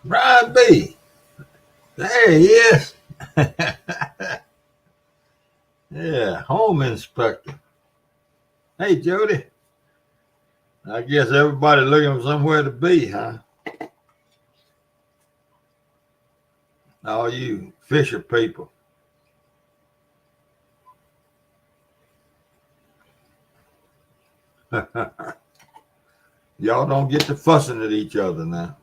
Brian B. There he is. Yeah, home inspector. Hey, Jody. I guess everybody looking for somewhere to be, huh? All you Fisher people. Y'all don't get to fussing at each other now.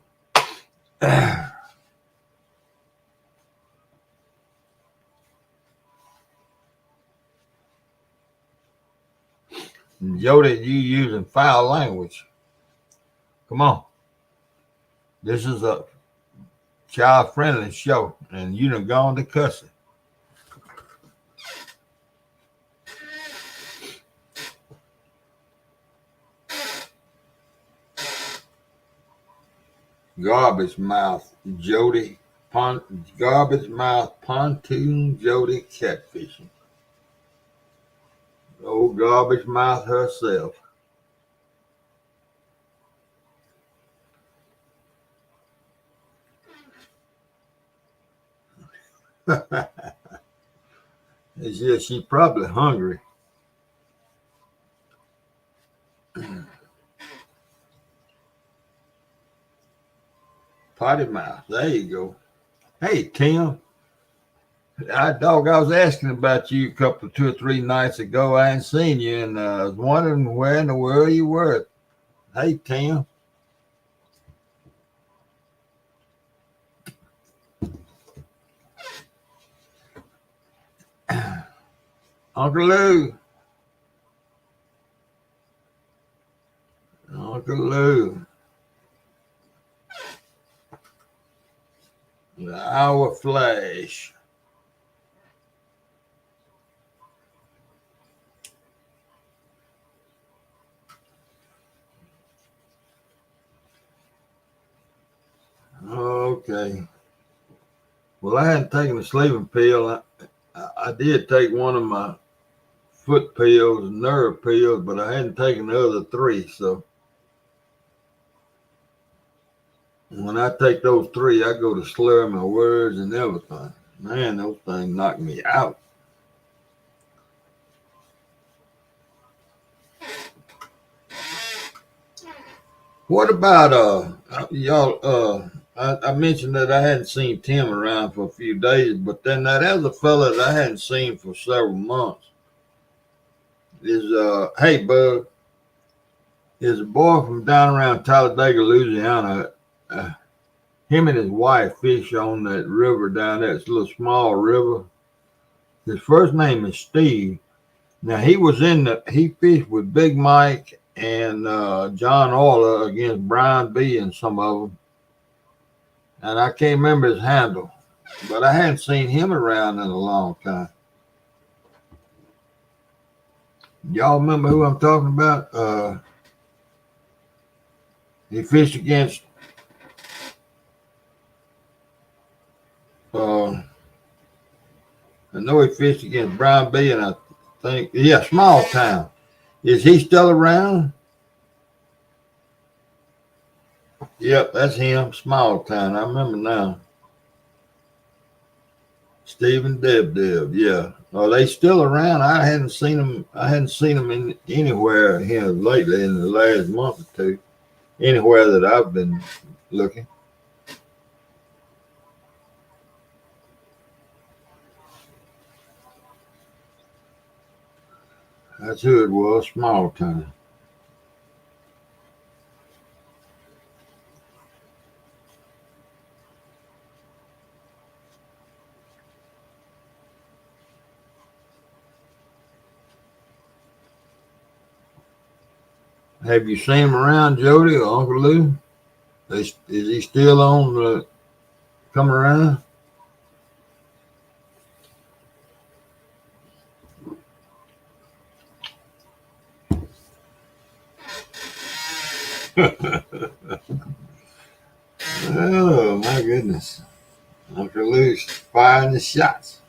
Jody, you using foul language. Come on. This is a child friendly show, and you done gone to cussing. Garbage mouth Jody. Garbage mouth pontoon Jody catfishing. Old garbage mouth herself. Yeah, she's probably hungry. Potty mouth. There you go. Hey, Tim. I was asking about you a couple, 2 or 3 nights ago. I ain't seen you, and I was wondering where in the world you were. Hey, Tim. Uncle Lou. Uncle Lou. The hour flash. Okay. Well, I hadn't taken a sleeping pill. I did take one of my foot pills, nerve pills, but I hadn't taken the other 3. So when I take those 3, I go to slur my words and everything. Man, those things knock me out. What about y'all? I mentioned that I hadn't seen Tim around for a few days, but then that other fella that I hadn't seen for several months is hey Bud, is a boy from down around Talladega, Louisiana. Uh, Him and his wife fish on that river down there. It's a little small river. His first name is Steve. Now he fished with Big Mike and John Orler against Brian B and some of them, and I can't remember his handle, but I hadn't seen him around in a long time. Y'all remember who I'm talking about? He fished against I know he fished against Brian B and I think Small Town. Is he still around? Yep, that's him. Small Town. I remember now. Stephen Deb. Yeah. Are they still around? I hadn't seen them. I hadn't seen them anywhere here lately in the last month or 2. Anywhere that I've been looking. That's who it was. Small Town. Have you seen him around, Jody or Uncle Lou? Is he still on the come around? Oh my goodness. Uncle Lou's firing the shots,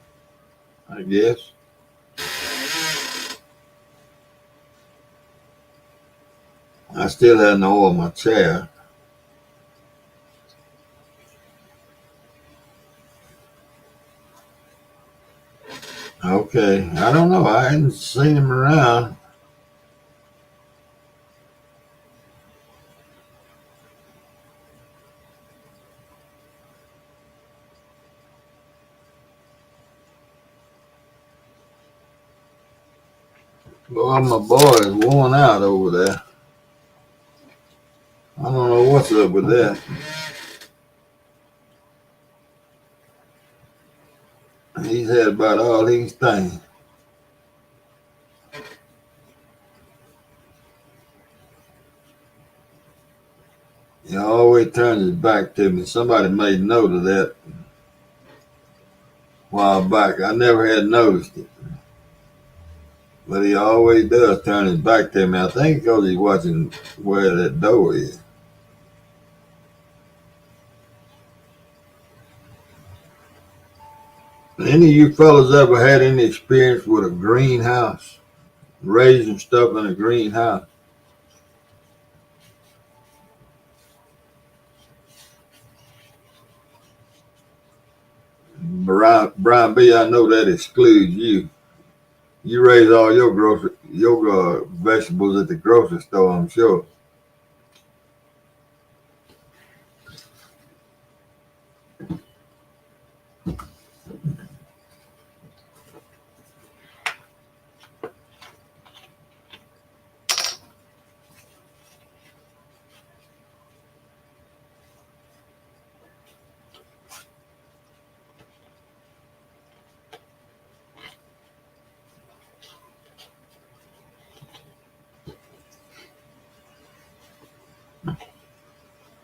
I guess. I still had no oil in my chair. Okay, I don't know. I hadn't seen him around. Boy, my boy is worn out over there. I don't know what's up with that. He's had about all these things. He always turns his back to me. Somebody made note of that a while back. I never had noticed it. But he always does turn his back to me. I think because he's watching where that door is. Any of you fellas ever had any experience with a greenhouse? Raising stuff in a greenhouse? Brian B., I know that excludes you. You raise all your vegetables at the grocery store, I'm sure.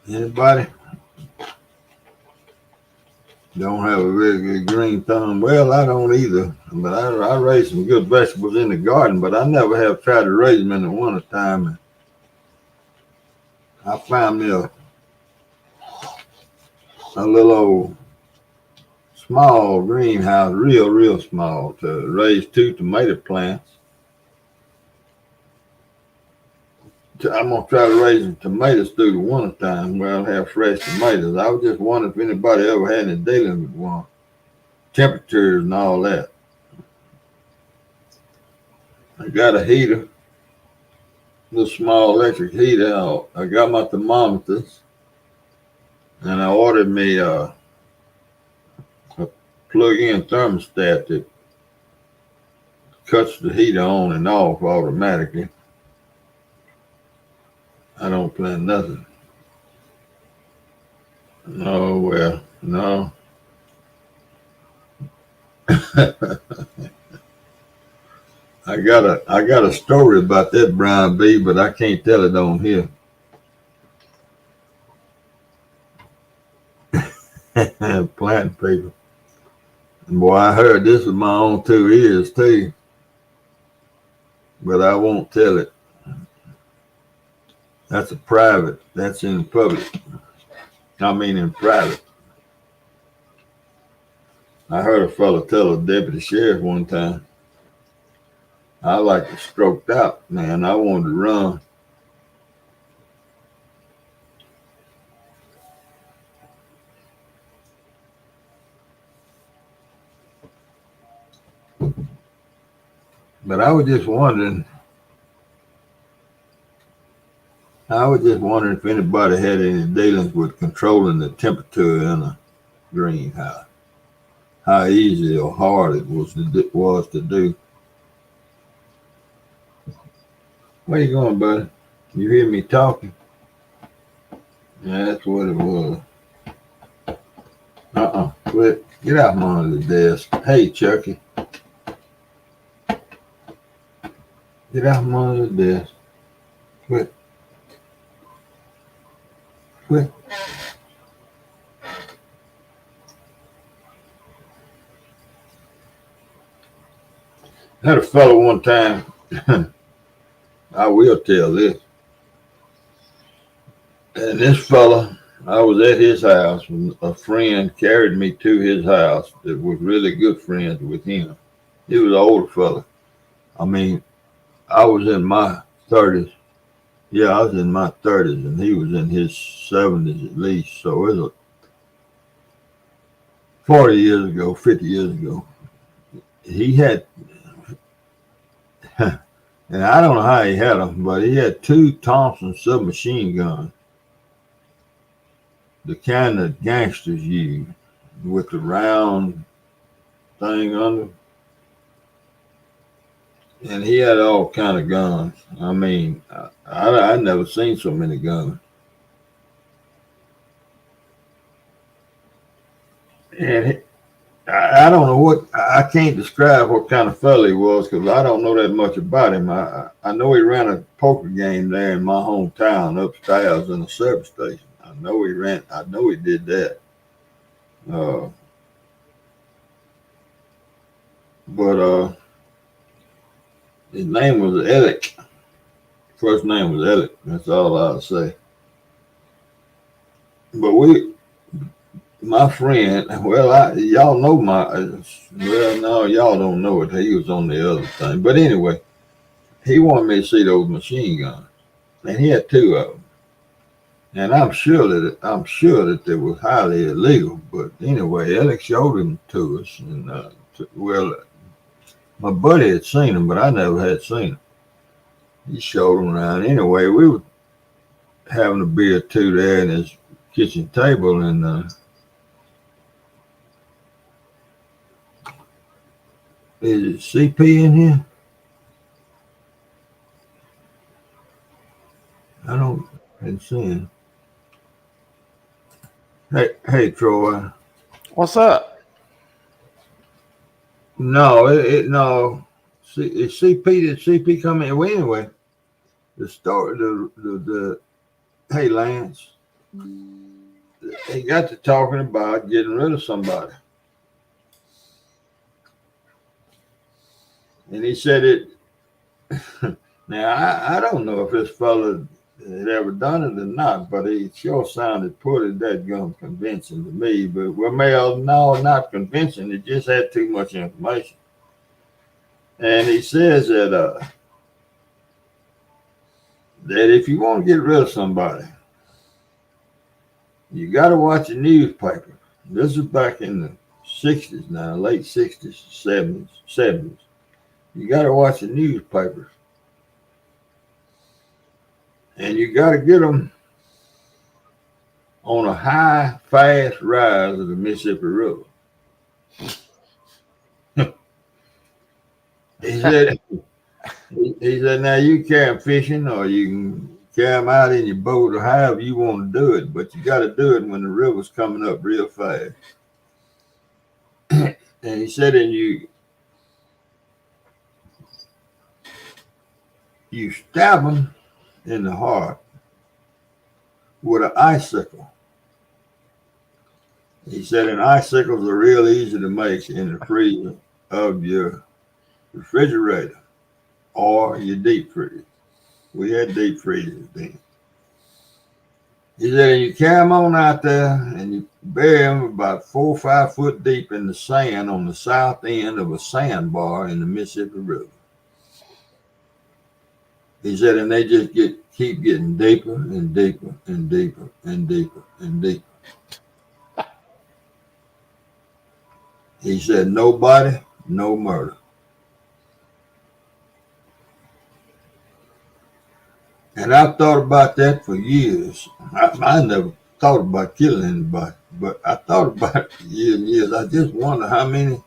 Anybody? Don't have a very good green thumb. Well, I don't either. But I raise some good vegetables in the garden, but I never have tried to raise them in the wintertime. I found me a little old small greenhouse, real small, to raise 2 tomato plants. I'm going to try to raise some tomatoes through the wintertime where I'll have fresh tomatoes. I was just wondering if anybody ever had any dealings with one. Temperatures and all that. I got a heater, little small electric heater. I got my thermometers, and I ordered me a plug-in thermostat that cuts the heater on and off automatically. I don't plan nothing. Oh, well, no. I got a story about that, Brian B., but I can't tell it on here. Planting people. And boy, I heard this with my own 2 ears too. But I won't tell it. That's a private. That's in public. I mean in private. I heard a fella tell a deputy sheriff one time, I like to stroked out, man. I wanted to run. But I was just wondering if anybody had any dealings with controlling the temperature in a greenhouse. How easy or hard it was to do. Where you going, buddy? You hear me talking? Yeah, that's what it was. Quit. Get out from under the desk. Hey, Chucky. Get out from under the desk. Quit. Quit. I had a fellow one time. I will tell this. And this fella, I was at his house when a friend carried me to his house that was really good friends with him. He was an older fella. I mean, I was in my 30s. Yeah, I was in my 30s and he was in his 70s at least. So it was 40 years ago, 50 years ago. he had, and I don't know how he had them, but he had two Thompson submachine guns, the kind that gangsters use, with the round thing under. And he had all kind of guns. I mean, I never seen so many guns. And I don't know what, I can't describe what kind of fella he was because I don't know that much about him. I know he ran a poker game there in my hometown upstairs in a service station. I know he did that. Uh, but his name was Alec. First name was Alec. That's all I'll say. But my friend, y'all know well, no, y'all don't know it. He was on the other thing. But anyway, he wanted me to see those machine guns. And he had two of them. And I'm sure that they was highly illegal. But anyway, Alex showed them to us. And, my buddy had seen them, but I never had seen them. He showed them around. Anyway, we were having a beer or two there in his kitchen table. And is it CP in here? I didn't see him. Hey, Troy. What's up? No, no. It's CP. Did CP come in? Well, anyway, the story, the hey, Lance, he got to talking about getting rid of somebody. And he said it. Now, I don't know if this fella had ever done it or not, but he sure sounded pretty dadgum convincing to me. But no, not convincing. It just had too much information. And he says that if you want to get rid of somebody, you got to watch the newspaper. This is back in the 60s now, late 60s, 70s. You got to watch the newspapers. And you got to get them on a high, fast rise of the Mississippi River. He said, now you carry them fishing or you can carry them out in your boat or however you want to do it, but you got to do it when the river's coming up real fast. And he said, and you stab them in the heart with an icicle. He said, and icicles are real easy to make in the freezer of your refrigerator or your deep freezer. We had deep freezers then. He said, and you carry them on out there and you bury them about 4 or 5 foot deep in the sand on the south end of a sandbar in the Mississippi River. He said, and they just keep getting deeper and deeper and deeper and deeper and deeper. He said, nobody, no murder. And I've thought about that for years. I never thought about killing anybody, but I thought about it for years and years. I just wonder how many,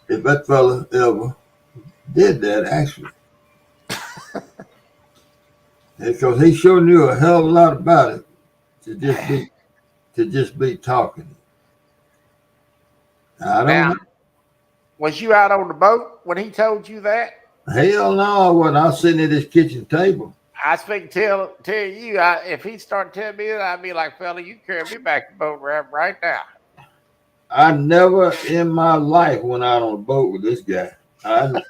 if that fella ever did that actually. Because he sure knew a hell of a lot about it to just be talking. I don't know. Was you out on the boat when he told you that? Hell no, I wasn't. I was sitting at his kitchen table. I speak tell you, if he started telling me that, I'd be like, fella, you carry me back to boat ramp right now. I never in my life went out on a boat with this guy. I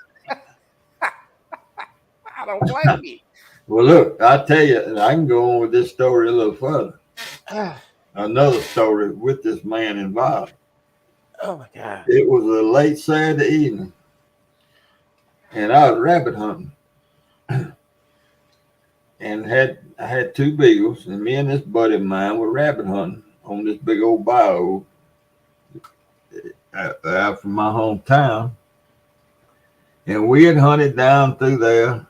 don't blame you. Well, look, I tell you, and I can go on with this story a little further. Another story with this man involved. Oh my God! It was a late Saturday evening, and I was rabbit hunting, and I had 2 beagles, and me and this buddy of mine were rabbit hunting on this big old bayou out from my hometown, and we had hunted down through there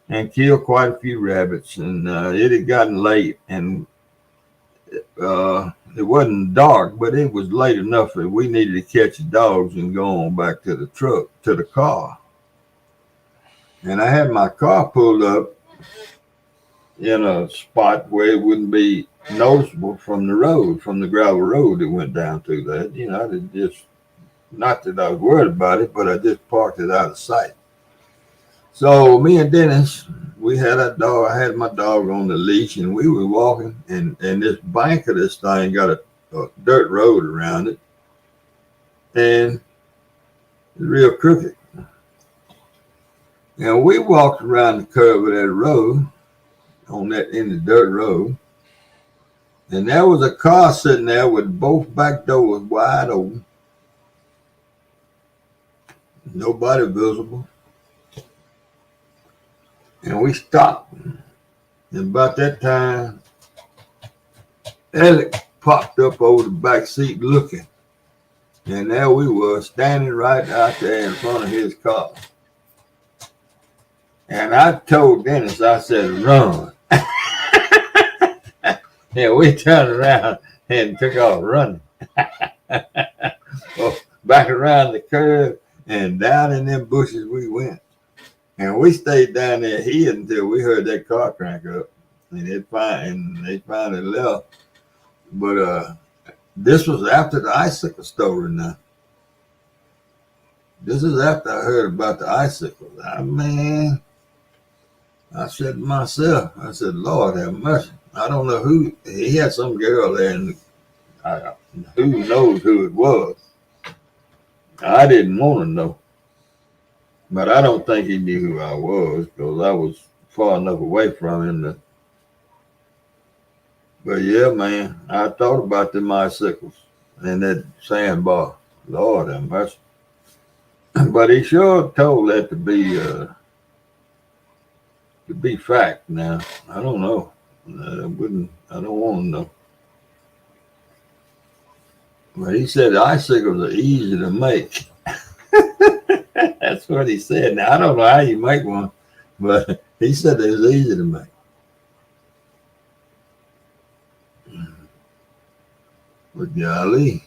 and killed quite a few rabbits. And it had gotten late, and it wasn't dark, but it was late enough that we needed to catch the dogs and go on back to the car. And I had my car pulled up in a spot where it wouldn't be noticeable from the road, from the gravel road that went down through that. I just, not that I was worried about it, but I just parked it out of sight. So me and Dennis, we had a dog. I had my dog on the leash, and we were walking, and this bank of this thing got a dirt road around it, and it's real crooked. And we walked around the curve of that road, in the dirt road, and there was a car sitting there with both back doors wide open, nobody visible. And we stopped. And about that time, Alec popped up over the back seat looking. And there we were, standing right out there in front of his car. And I told Dennis, I said, run. And we turned around and took off running. Well, back around the curve and down in them bushes we went. And we stayed down there here until we heard that car crank up. And they finally left. But this was after the icicle story now. This is after I heard about the icicles. I said to myself, I said, Lord have mercy. I don't know who, he had some girl there, and who knows who it was. I didn't want to know. But I don't think he knew who I was, because I was far enough away from him. But yeah, man, I thought about them icicles and that sandbar. Lord have mercy. But he sure told that to be fact now. I don't know. I don't want to know. But he said icicles are easy to make. That's what he said. Now, I don't know how you make one, but he said it was easy to make. But golly.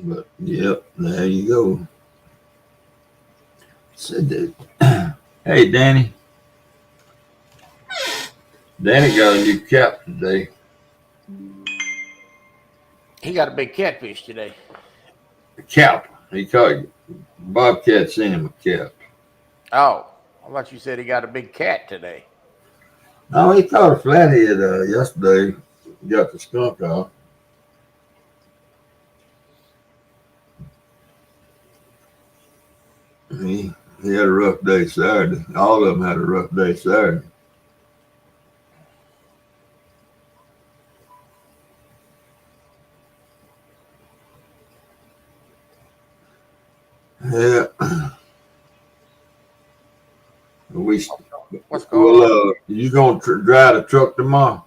But, yep, there you go. Said that. Hey, Danny. Danny got a new cap today. He got a big catfish today. A cap. He caught Bobcat sent him a cap. Oh, I thought you said he got a big cat today. No, he caught a flathead yesterday. Got the skunk off. He had a rough day Saturday. All of them had a rough day Saturday. Yeah. What's going on? You gonna drive the truck tomorrow?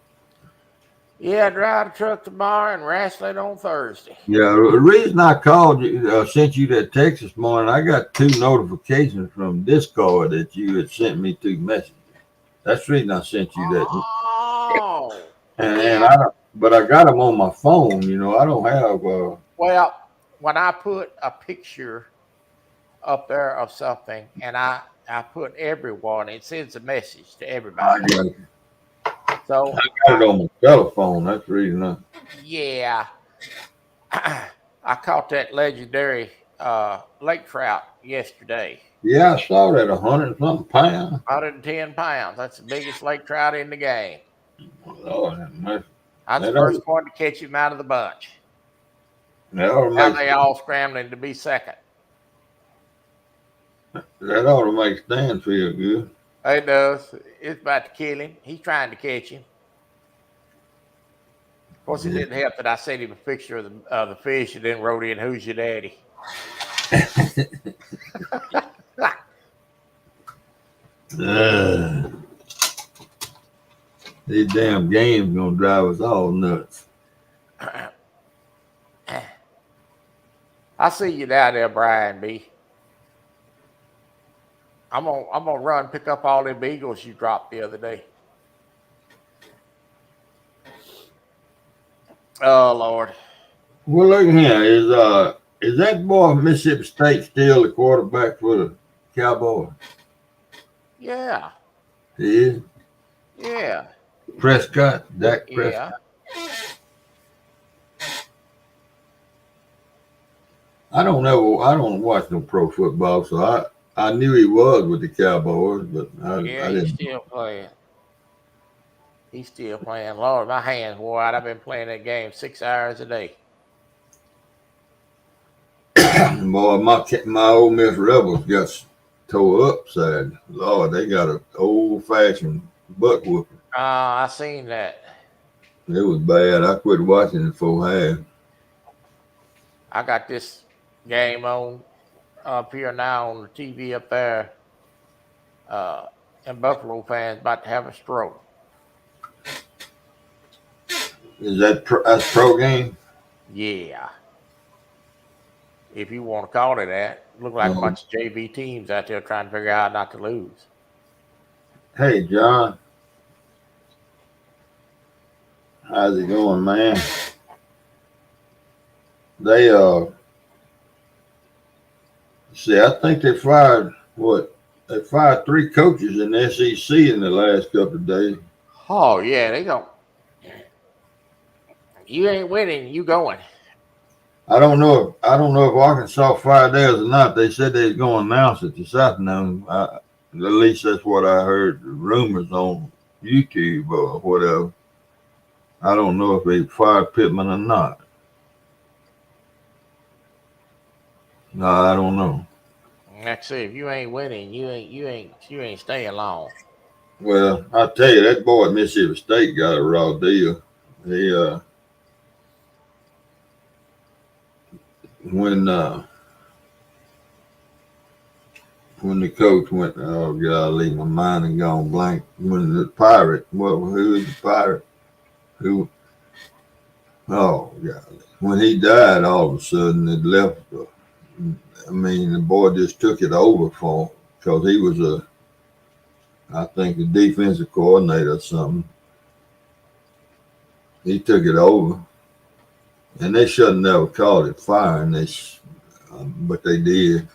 Yeah, I drive the truck tomorrow and wrestle it on Thursday. Yeah, the reason I called you, sent you that text this morning, I got 2 notifications from Discord that you had sent me 2 messages. That's the reason I sent you that. Oh. And but I got them on my phone. I don't have. Well, when I put a picture up there of something and I put everyone, it sends a message to everybody. I got it. So I got it on my telephone. That's the reason. Yeah. I caught that legendary lake trout yesterday. Yeah, I saw that 100-something pounds. 110 pounds. That's the biggest lake trout in the game. Lord have mercy. I was the first one to catch him out of the bunch. Now they all scrambling to be second. That ought to make Stan feel good. It does. It's about to kill him. He's trying to catch him. Of course, it didn't help that I sent him a picture of the fish and then wrote in, "Who's your daddy?" These damn games gonna drive us all nuts. I see you down there, Brian B. I'm gonna run pick up all them beagles you dropped the other day. Oh Lord. Well, look here. Is that boy from Mississippi State still the quarterback for the Cowboys? Yeah. He is. Yeah. Prescott, Dak Yeah. Prescott. I don't watch no pro football, so I knew he was with the Cowboys, but I Yeah, he's didn't. still playing. He's still playing. Lord, my hands wore out. I've been playing that game 6 hours a day. Boy, my Ole Miss Rebels got tore upside. Lord, they got an old fashioned butt whooping. I seen that. It was bad. I quit watching it for half. I got this game on up here now on the TV up there. And Buffalo fans about to have a stroke. Is that's pro game? Yeah. If you want to call it that. Look like a Um, bunch of JV teams out there trying to figure out how not to lose. hey, John, how's it going, man? They see, I think they fired what? They fired 3 coaches in the SEC in the last couple of days. Oh yeah, they don't. You ain't winning, you going. I don't know if Arkansas fired theirs or not. They said they was going to announce it this afternoon. At least that's what I heard. Rumors on YouTube or whatever. I don't know if they fired Pittman or not. No, I don't know. Like I say, if you ain't winning, you ain't staying long. Well, I tell you, that boy at Mississippi State got a raw deal. He when the coach went, oh God, leave my mind and gone blank. When the pirate, well, who is the pirate? Who? Oh God, when he died, all of a sudden it left. I mean, the boy just took it over for him because he was I think, a defensive coordinator or something. He took it over, and they should have never called it firing. But they did.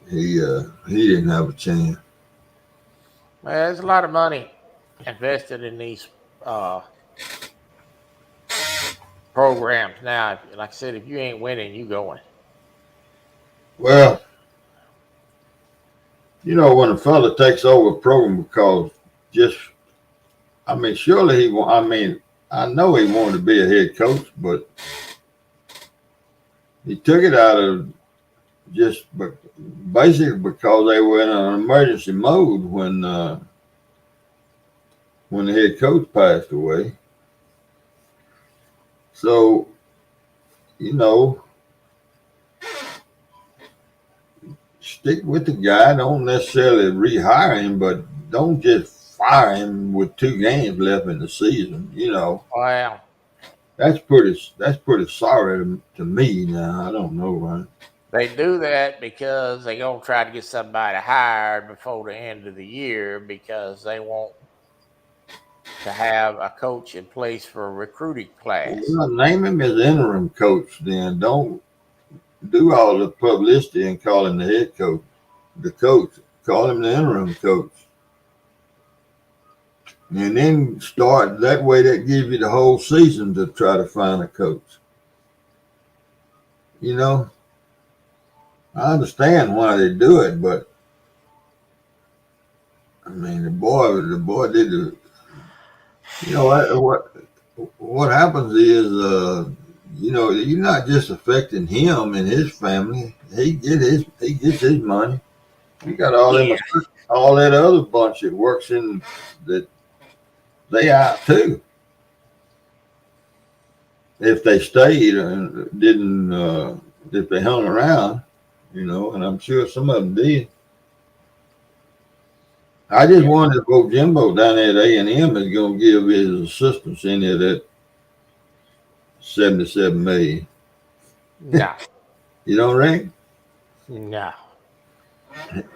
He didn't have a chance. Man, there's a lot of money invested in these programs now. Like I said, if you ain't winning, you going. Well, when a fella takes over a program because surely I know he wanted to be a head coach, but he took it out of basically because they were in an emergency mode when the head coach passed away. So, stick with the guy. Don't necessarily rehire him, but don't just fire him with 2 games left in the season. Wow. That's pretty sorry to me. Now I don't know, right? They do that because they're going to try to get somebody hired before the end of the year because they want to have a coach in place for a recruiting class. Well, name him as interim coach. Then don't do all the publicity and call him the head coach. The coach, call him the interim coach, and then start that way. That gives you the whole season to try to find a coach. I understand why they do it, but I mean, the boy did the. What happens is, you're not just affecting him and his family. He gets his money. You got all that other bunch that works in that they out too. If they stayed and didn't, if they hung around, and I'm sure some of them did. I just wonder if old Jimbo down there at A&M is going to give his assistants any of that $77 million. No, You don't think? no,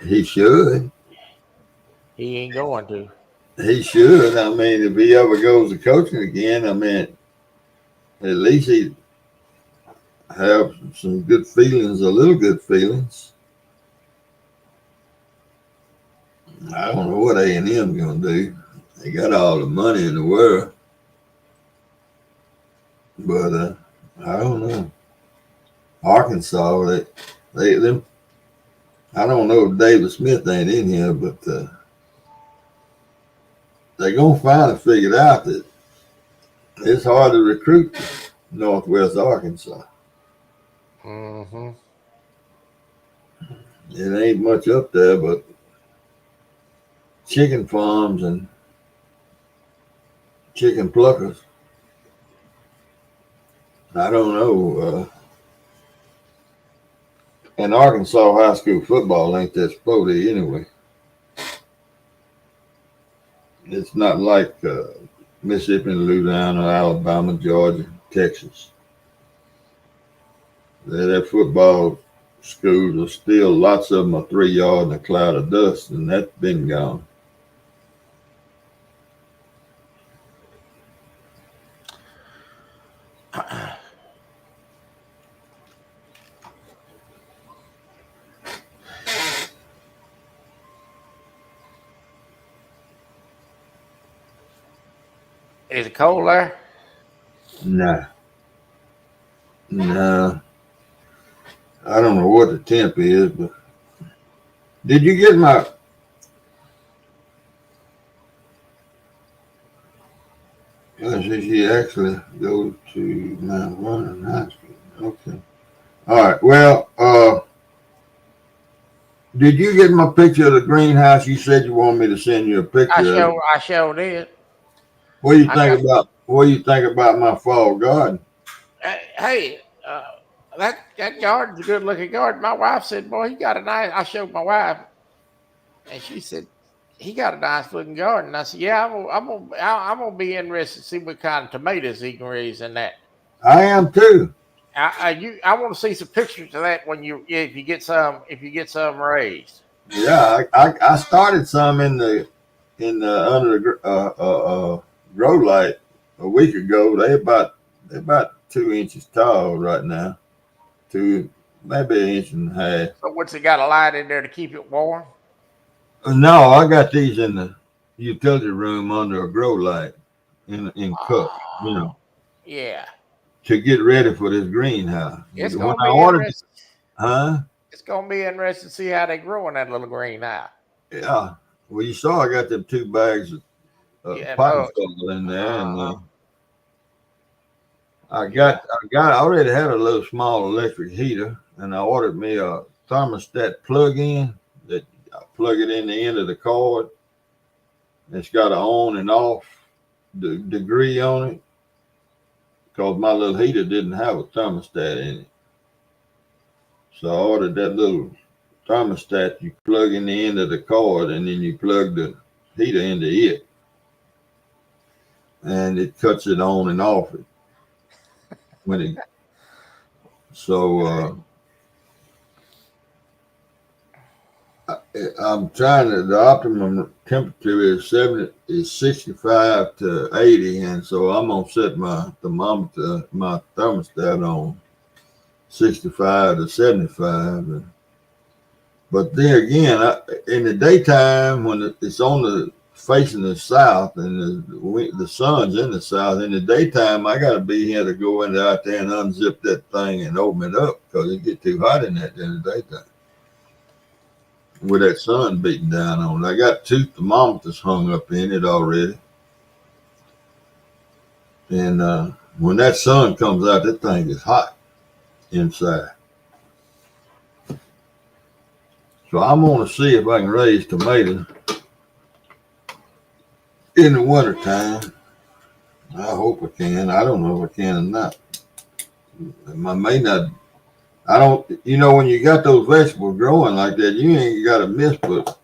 He should. he ain't going to. He should. I mean, if he ever goes to coaching again, I mean, at least he have some good feelings, a little good feelings. I don't know what A&M gonna do. They got all the money in the world, but I don't know. Arkansas, them. I don't know if David Smith ain't in here, but they're gonna finally figure out that it's hard to recruit Northwest Arkansas. Mm-hmm. It ain't much up there, but chicken farms and chicken pluckers. I don't know. And Arkansas high school football ain't that sporty anyway. It's not like Mississippi, Louisiana, Alabama, Georgia, Texas. Their football schools are still, lots of them are 3 yards in a cloud of dust, and that's been gone. Is it cold there? Nah. I don't know what the temp is, but did you get my? She actually goes to Mount Vernon High School. Okay. All right. Well, did you get my picture of the greenhouse? You said you wanted me to send you a picture. I sure did. What do you think about? What do you think about my fall garden? Hey, that garden's a good looking garden. My wife said, "Boy, he got a nice." I showed my wife, and she said, "He got a nice looking garden." And I said, "Yeah, I'm gonna be interested to see what kind of tomatoes he can raise in that." I am too. I want to see some pictures of that if you get some raised. Yeah, I started some in the under the grow light a week ago. They're about 2 inches tall right now. Maybe an inch and a half. So what's it got a light in there to keep it warm? No, I got these in the utility room under a grow light in cup, Yeah. to get ready for this greenhouse. It's When gonna I be ordered, interesting. huh? It's gonna be interesting to see how they grow in that little greenhouse. Yeah. Well, you saw I got them 2 bags of potting soil in there, and I already had a little small electric heater, and I ordered me a thermostat plug-in that I plug it in the end of the cord. It's got an on and off degree on it, because my little heater didn't have a thermostat in it. So I ordered that little thermostat you plug in the end of the cord, and then you plug the heater into it, and it cuts it on and off it. I'm trying to, the optimum temperature is 65 to 80, and so I'm gonna set my thermostat on 65 to 75. But then again, in the daytime, when it's on the facing the south and the sun's in the south, in the daytime I got to be here to go out there and unzip that thing and open it up, because it get too hot in that in the daytime with that sun beating down on it. I got 2 thermometers hung up in it already, and when that sun comes out, that thing is hot inside. So I'm going to see if I can raise tomatoes in the wintertime. I hope I can. I don't know if I can or not. I may not. I don't. When you got those vegetables growing like that, you ain't got to miss but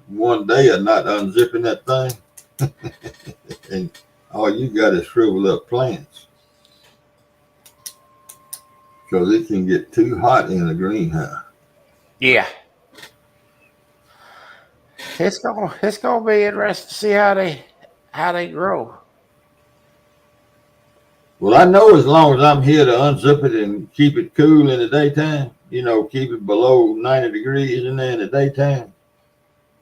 one day of not unzipping that thing. And all you got is shriveled up plants. because it can get too hot in the greenhouse. Yeah. It's gonna be interesting to see how they grow. Well, I know as long as I'm here to unzip it and keep it cool in the daytime, keep it below 90 degrees in there in the daytime,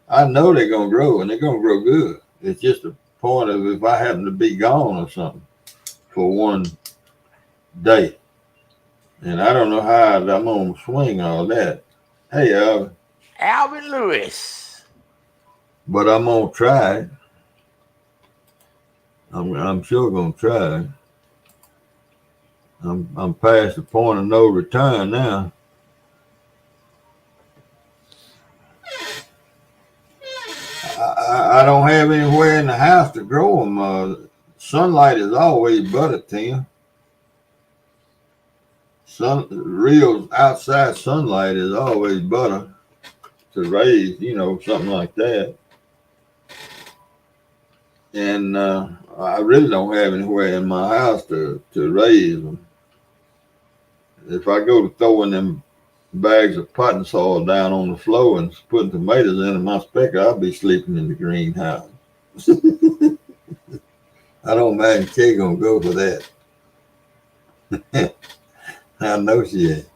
I know they're going to grow and they're going to grow good. It's just a point of if I happen to be gone or something for one day. And I don't know how I'm going to swing all that. Hey, Alvin Lewis. but I'm going to try it. I'm sure going to try it. I'm past the point of no return now. I don't have anywhere in the house to grow them. Sunlight is always better, Tim. Real outside sunlight is always better to raise, something like that. And I really don't have anywhere in my house to raise them. If I go to throwing them bags of potting soil down on the floor and putting tomatoes in my specker, I'll be sleeping in the greenhouse. I don't imagine Kay gonna go for that. I know she ain't.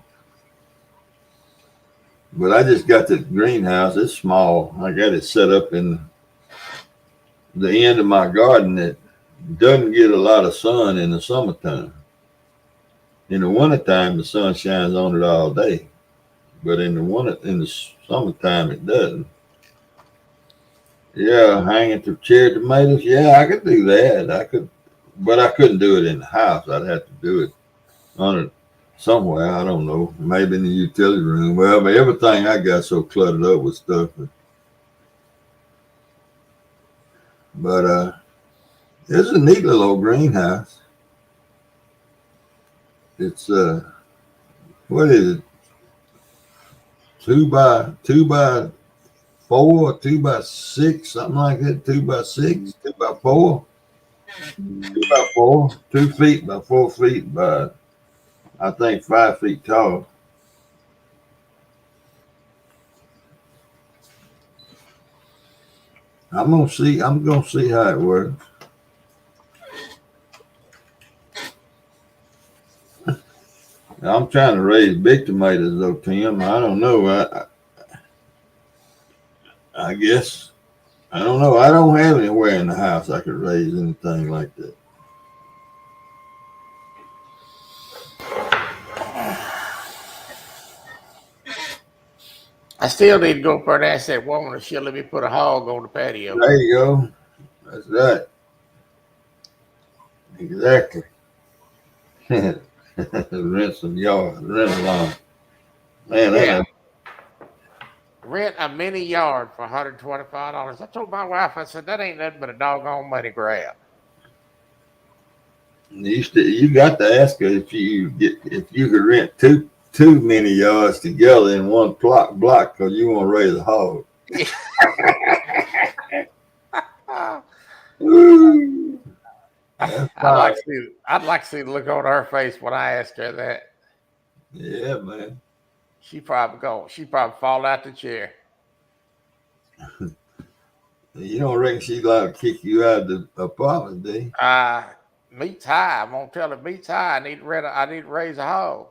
But I just got the greenhouse. It's small. I got it set up in the end of my garden that doesn't get a lot of sun in the summertime. In the wintertime, the sun shines on it all day. But in the summertime, it doesn't. Yeah, hanging to cherry tomatoes. Yeah, I could do that. But I couldn't do it in the house. I'd have to do it on it somewhere. I don't know. Maybe in the utility room. Well, but everything I got so cluttered up with stuff. But it's a neat little old greenhouse. It's what is it? 2x4, 2x6, something like that. 2x6, 2x4, 2x4, 2 feet by 4 feet by I think 5 feet tall. I'm gonna see how it works. I'm trying to raise big tomatoes though, Tim. I don't know. I guess I don't know. I don't have anywhere in the house I could raise anything like that. I still need to go for and ask that woman if she'll let me put a hog on the patio. There you go. That's right. Exactly. Rent some yard, rent a lawn. Man, yeah. Rent a mini yard for $125. I told my wife, I said, that ain't nothing but a doggone money grab. You got to ask her if you could rent two mini yards together in one block because you want to raise a hog. I'd like to see the look on her face when I asked her that. Yeah, man. She probably fall out the chair. You don't reckon she'd like to kick you out of the apartment, do you? Meat's high. I'm gonna tell her meat's high. I need to raise a hog.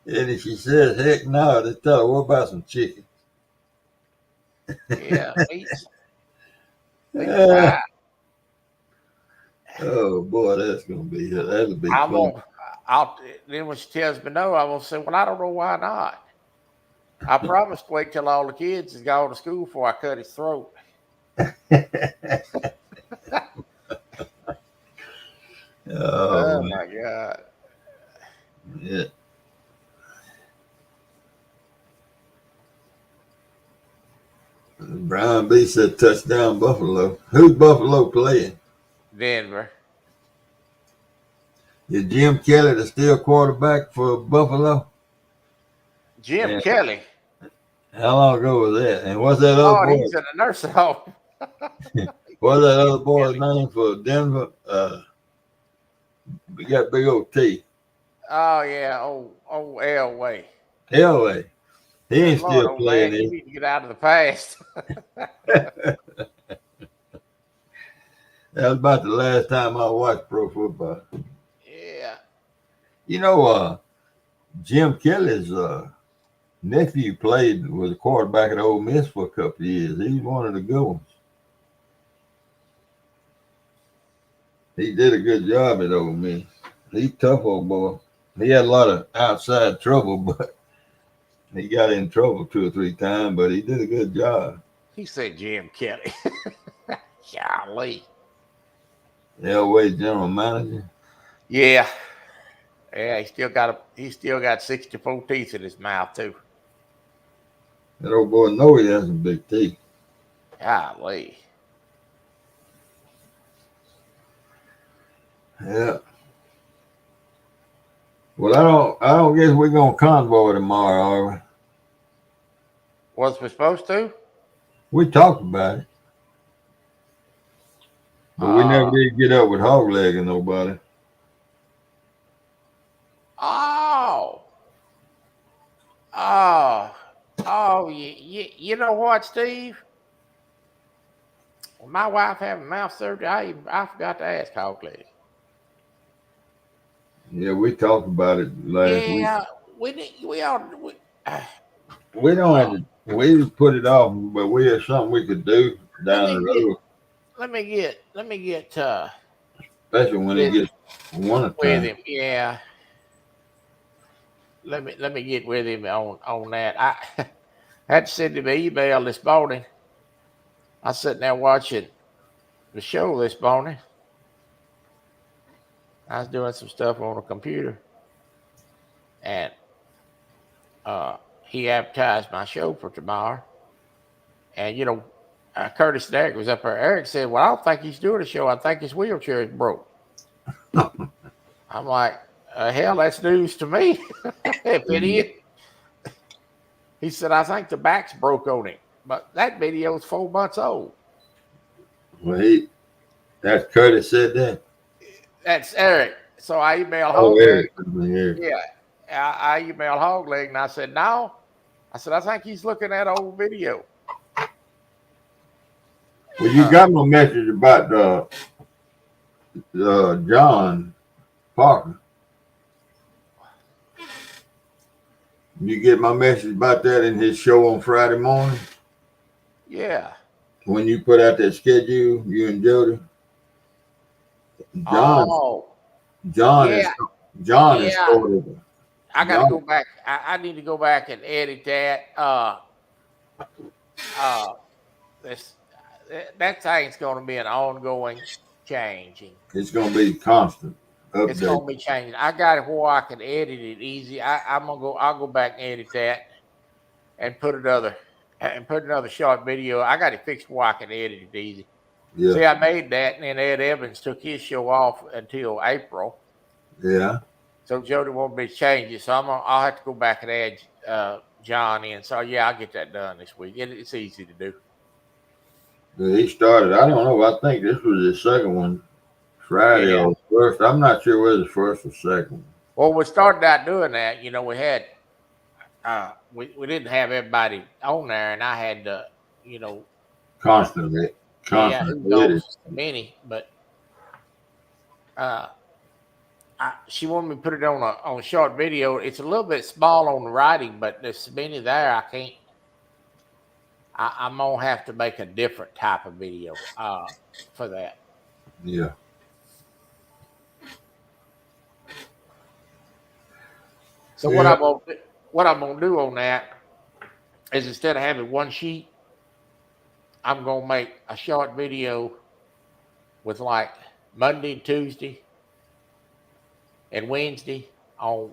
And if she says heck no, just tell her, what about some chicken? Yeah, meat's high. Oh boy, that'll be fun. Then when she tells me no, I'm gonna say, well, I don't know why not. I promised to wait till all the kids has gone to school before I cut his throat. Oh my God. Yeah. Brian B said touchdown Buffalo. Who's Buffalo playing? Denver. Is Jim Kelly the still quarterback for Buffalo? Jim Kelly. How long ago was that? And what's that other boy? He's in a nursing home. What's that other boy's name for Denver? He got big old teeth. Oh yeah, old Elway. Elway. He Good ain't Lord, still old man, playing you it. need to get out of the past. That was about the last time I watched pro football. Yeah. You know, Jim Kelly's nephew was a quarterback at Ole Miss for a couple of years. He's one of the good ones. He did a good job at Ole Miss. He's a tough old boy. He had a lot of outside trouble, but he got in trouble 2 or 3 times, but he did a good job. He said Jim Kelly. Golly. Elway general manager. Yeah. Yeah, he still got 64 teeth in his mouth too. That old boy know he has some big teeth. Golly. Yeah. Well, I don't guess we're gonna convoy tomorrow, are we? Was we supposed to? We talked about it, but we never Uh did get up with hog legging nobody. oh. Oh. Oh, you know what, Steve? When my wife having mouth surgery, I forgot to ask Hog Lady. Yeah, we talked about it last week. Yeah, we all We don't have to. We put it off, but we have something we could do let down the me get road, let me get especially when it with gets winter with time. him. Yeah, let me get with him on that. I had to send him an email this morning. I was sitting there watching the show this morning. I was doing some stuff on the computer, and he advertised my show for tomorrow. And Curtis and Eric was up there. Eric said, "Well, I don't think he's doing a show. I think his wheelchair is broke." I'm like, "Hell, that's news to me. If it is," he said, "I think the back's broke on him." But that video is 4 months old. Well, that's Curtis said that. That's Eric. So I emailed Oh, Hogleg. Eric, here. Yeah, I emailed Hogleg and I said, "No." I said, "I think he's looking at old video." Well, you got my message about John Parker. You get my message about that in his show on Friday morning Yeah. when you put out that schedule, you and Jody. John, Oh, John is yeah, John is yeah. sort of I got to John. go back. I need to go back and edit that. This that thing's going to be an ongoing changing. It's going to be constant It's going update. to be changing. I got it where I can edit it easy. I'll go back and edit that and put another short video. I got it fixed where I can edit it easy. Yeah, See, I made that, and then Ed Evans took his show off until April. yeah. So Jody won't be changing. So I'll have to go back and add John in. So yeah, I'll get that done this week. It's easy to do. He started. I don't know. I think this was his second one, Friday Yeah. or first. I'm not sure whether it's first or second. Well, we started out doing that. We had we didn't have everybody on there, and I had to, Constantly, yeah, who constantly. knows many, but she wanted me to put it on a short video. It's a little bit small on the writing, but there's so many there. I can't. I'm gonna have to make a different type of video for that. Yeah. So Yeah. what I'm gonna do on that is instead of having one sheet, I'm gonna make a short video with like Monday, Tuesday, and Wednesday on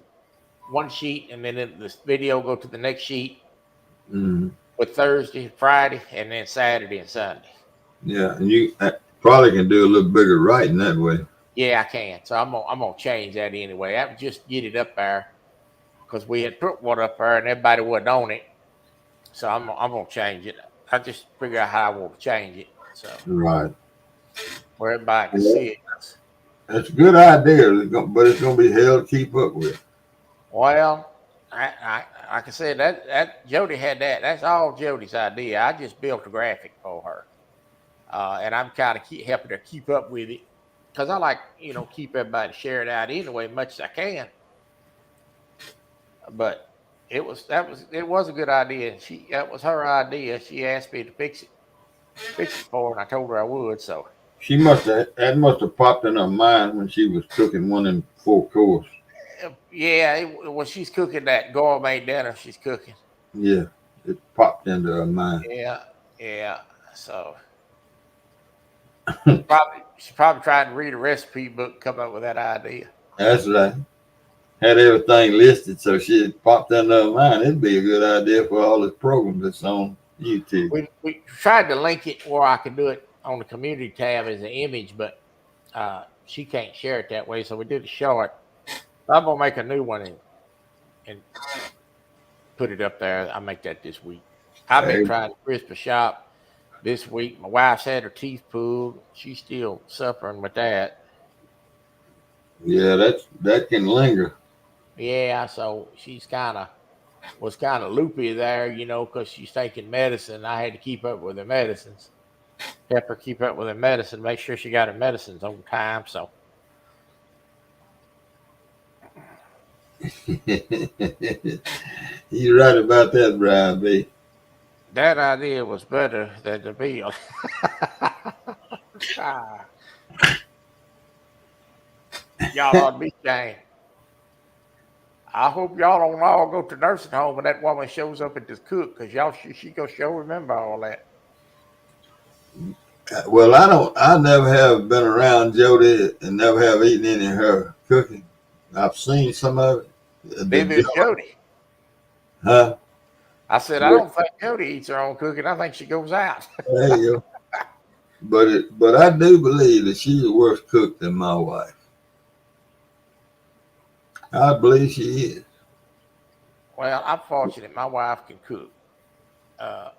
one sheet, and then this video go to the next sheet Mm-hmm. with Thursday, Friday, and then Saturday and Sunday. Yeah, and you probably can do a little bigger writing that way. Yeah, I can. So I'm gonna change that anyway. I would just get it up there because we had put one up there and everybody wasn't on it. So I'm gonna change it. I just figure out how I want to change it. So Right. where everybody can see it. That's a good idea, but it's gonna be hell to keep up with. Well, like I said, that Jody had that. That's all Jody's idea. I just built a graphic for her, and I'm kind of helping her keep up with it because I like keep everybody shared out anyway, much as I can. But it was a good idea. That was her idea. She asked me to fix it for her, and I told her I would. So That must have popped in her mind when she was cooking one in 4 course. yeah, well, she's cooking that gourmet dinner. She's cooking. Yeah, it popped into her mind. Yeah, yeah. So she probably tried to read a recipe book, and come up with that idea. That's right. Had everything listed, so she had popped into her mind. It'd be a good idea for all this programs that's on YouTube. We tried to link it where I could do it on the community tab as an image, but she can't share it that way. So we did a short. I'm gonna make a new one and put it up there. I'll make that this week. I've been Hey, trying to crisp a shop this week. My wife's had her teeth pulled. She's still suffering with that. yeah, that can linger. Yeah, so she's was kind of loopy there, because she's taking medicine. I had to keep up with her medicines. Help her keep up with her medicine. Make sure she got her medicines on time. So You're right about that, Brian B. that idea was better than the bill. Ah, y'all ought to be ashamed. I hope y'all don't all go to nursing home when that woman shows up at this cook, because she gonna sure remember all that. Well, I never have been around Jody and never have eaten any of her cooking. I've seen some of it. Neither is Jody. Huh? I said I Yeah, don't think Jody eats her own cooking. I think she goes out. there you go. But I do believe that she's a worse cook than my wife. I believe she is. Well, I'm fortunate my wife can cook. Uh,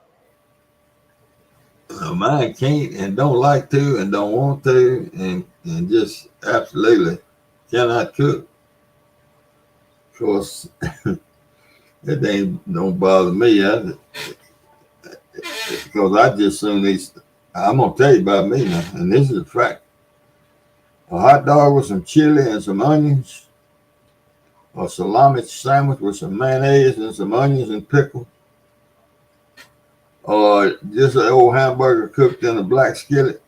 Mine can't and don't like to and don't want to and just absolutely cannot cook. Of course, it ain't don't bother me. Because I just soon eat. I'm gonna tell you about me now, and this is a fact. A hot dog with some chili and some onions, or salami sandwich with some mayonnaise and some onions and pickles, or just an old hamburger cooked in a black skillet.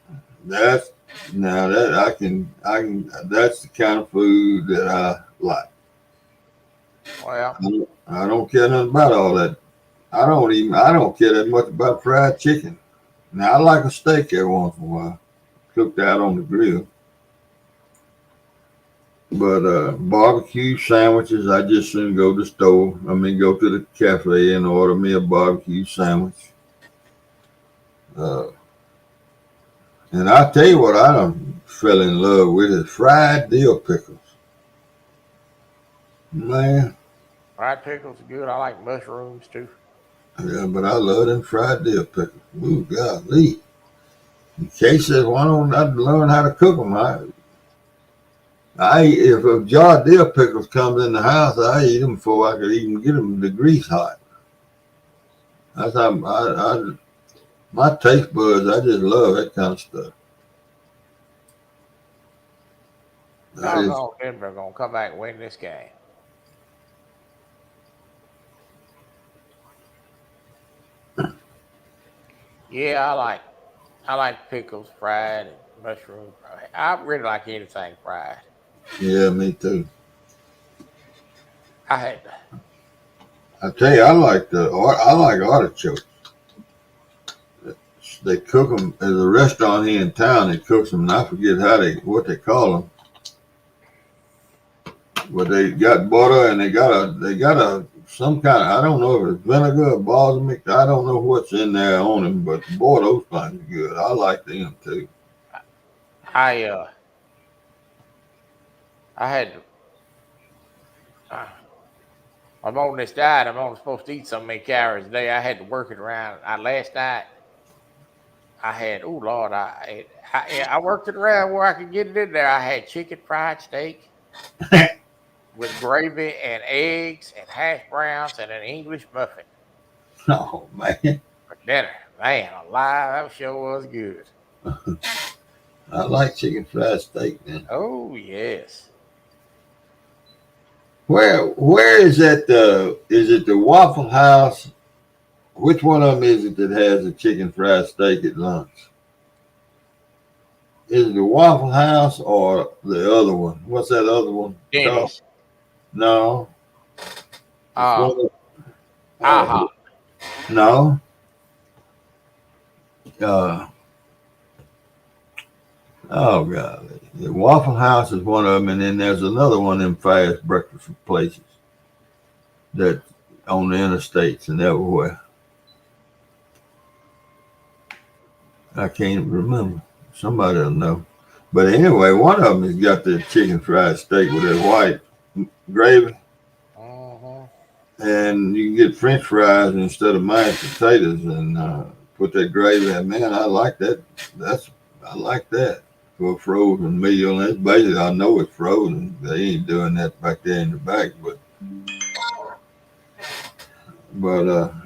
That's now that I can. That's the kind of food that I like. well, I don't care nothing about all that. I don't care that much about fried chicken. Now I like a steak every once in a while, cooked out on the grill. But barbecue sandwiches, I just soon go to the store. Go to the cafe and order me a barbecue sandwich. Uh, and I tell you what, I done fell in love with is fried dill pickles. Man, fried pickles are good. I like mushrooms too. yeah, but I love them fried dill pickles. Ooh, golly. Kay says, why don't I learn how to cook them? If a jar of dill pickles comes in the house, I eat them before I could even get them the grease hot. That's how my taste buds. I just love that kind of stuff. I just, Doggone Denver gonna come back and win this game. Yeah, I like pickles fried and mushroom fried. I really like anything fried. yeah, me too. I had I tell you, I like artichokes. They cook them. There's a restaurant here in town that cooks them, and I forget what they call them. But they got butter and they got a some kind of, I don't know if it's vinegar or balsamic. I don't know what's in there on them, but boy, those things are good. I like them too. I I had uh, I'm on this diet. I'm only supposed to eat so many calories a day. I had to work it around. Last night I had, oh Lord, I worked it around where I could get it in there. I had chicken fried steak with gravy and eggs and hash browns and an English muffin Oh man, for dinner. Man, alive, that sure was good. I like chicken fried steak, man. Oh yes. Where is that? Is it the Waffle House? Which one of them is it that has a chicken fried steak at lunch? Is it the Waffle House or the other one? What's that other one called? Denny's. No, it's Uh, one. IHOP. No. Uh, oh god, the Waffle House is one of them, and then there's another one of them fast breakfast places that on the interstates and everywhere. I can't remember. Somebody will know. But anyway, one of them has got the chicken fried steak with that white gravy, Mm-hmm. and you can get French fries instead of mashed potatoes, and put that gravy in. Man, I like that. I like that for a frozen meal. And it's basically, I know it's frozen. They ain't doing that back there in the back, but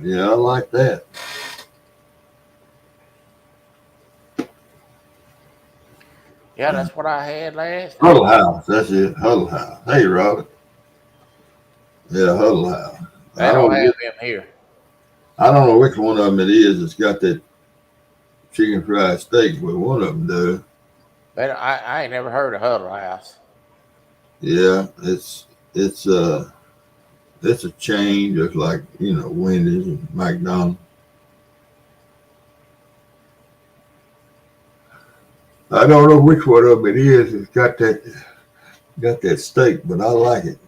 yeah, I like that. Yeah, that's what I had last Huddle night. House, that's it. Huddle House. Hey, Robert. Yeah, Huddle House. They I don't don't have them here. I don't know which one of them it is. It's got that chicken fried steak, but one of them does. I ain't never heard of Huddle House. Yeah, it's it's a chain just like Wendy's and McDonald's. I don't know which one of them it is. It's got that steak, but I like it.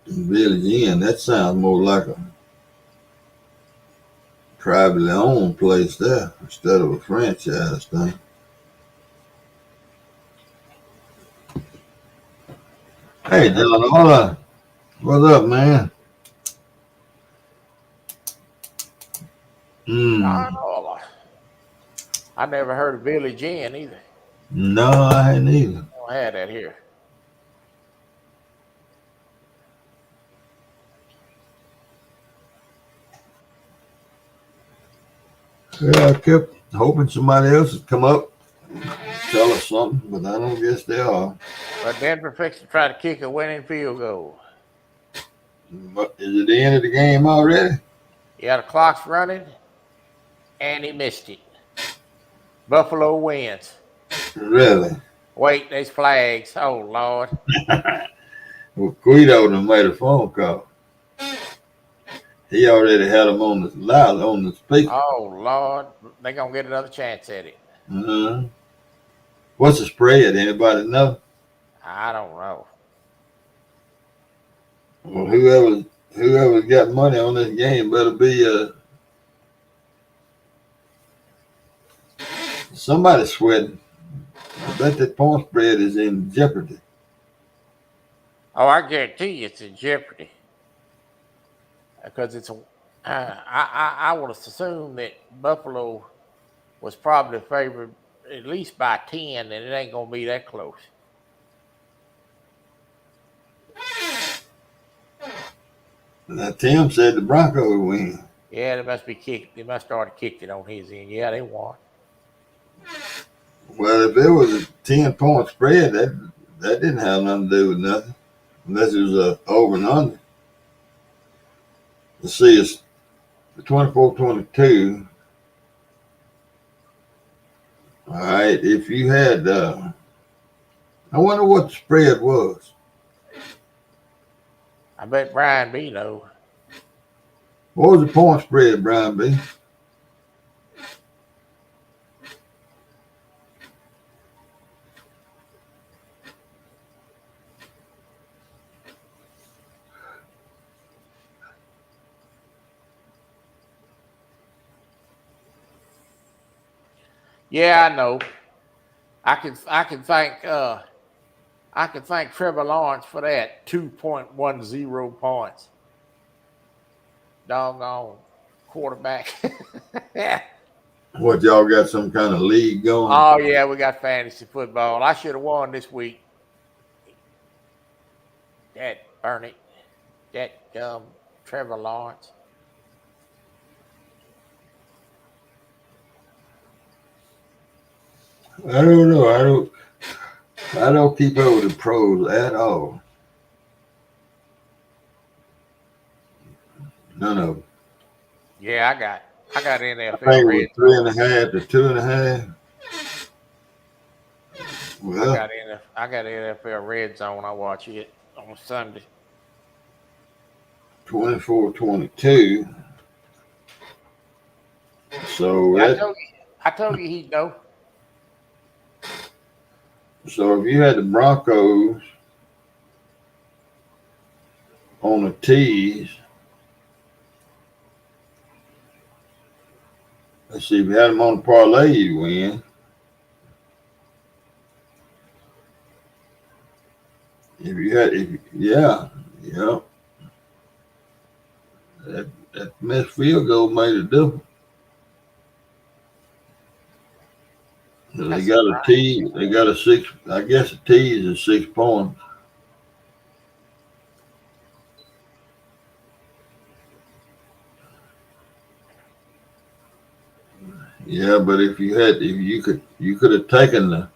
And Billy Inn, that sounds more like a privately owned place there instead of a franchise thing. Hey, John, what's up, man? John Mm, Ola. I never heard of Billy Jean either. no, I hadn't either. Don't have that here. Yeah, I kept hoping somebody else would come up, tell us something, but I don't guess they are. But Denver fixed to try to kick a winning field goal. But is it the end of the game already? Yeah, the clock's running, and he missed it. Buffalo wins. Really? Wait, there's flags. Oh Lord. Well, Guido done made a phone call. He already had them on the loud on the speaker. Oh Lord. They're gonna get another chance at it. Uh-huh. What's the spread? Anybody know? I don't know. Well, whoever's got money on this game better be somebody sweating. I bet that point spread is in jeopardy. Oh, I guarantee you it's in jeopardy. Because it's a I would assume that Buffalo was probably favored at least by 10, and it ain't gonna be that close. Now Tim said the Broncos would win. Yeah, they must be kicked. They must start kicked it on his end. Yeah, they won. Well, if it was a 10-point spread, that didn't have nothing to do with nothing, unless it was a over and under. Let's see, it's 24-22. All right, if you had, I wonder what the spread was. I bet Brian B know. What was the point spread, Brian B? Yeah, I know. I can thank Trevor Lawrence for that 2.10 points. Doggone quarterback. What, y'all got some kind of league going? Oh yeah, we got fantasy football. I should have won this week. That Bernie, that Trevor Lawrence. I don't know. I don't keep up with the pros at all. None of them. Yeah, I got I NFL think it red was zone. 3.5 to 2.5. Well, I got NFL red zone. I watch it on Sunday. 24-22. So Yeah, that I told you he'd go. so if you had the Broncos on the tees, let's see, if you had them on the parlay, you win. Yeah, that missed field goal made a difference. They That's got a tee. They got a 6. I guess a tee is 6 points. Yeah, but if you could have taken the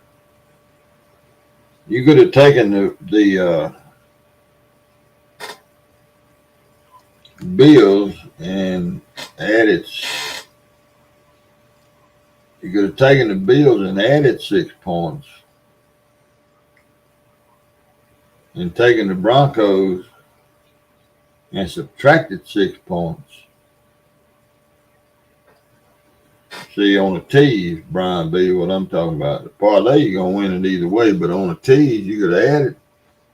Bills and added. You could have taken the Bills and added 6 points, and taken the Broncos and subtracted 6 points. See, on the tees, Brian B, what I'm talking about. The parlay, you're going to win it either way, but on the tees, you could have added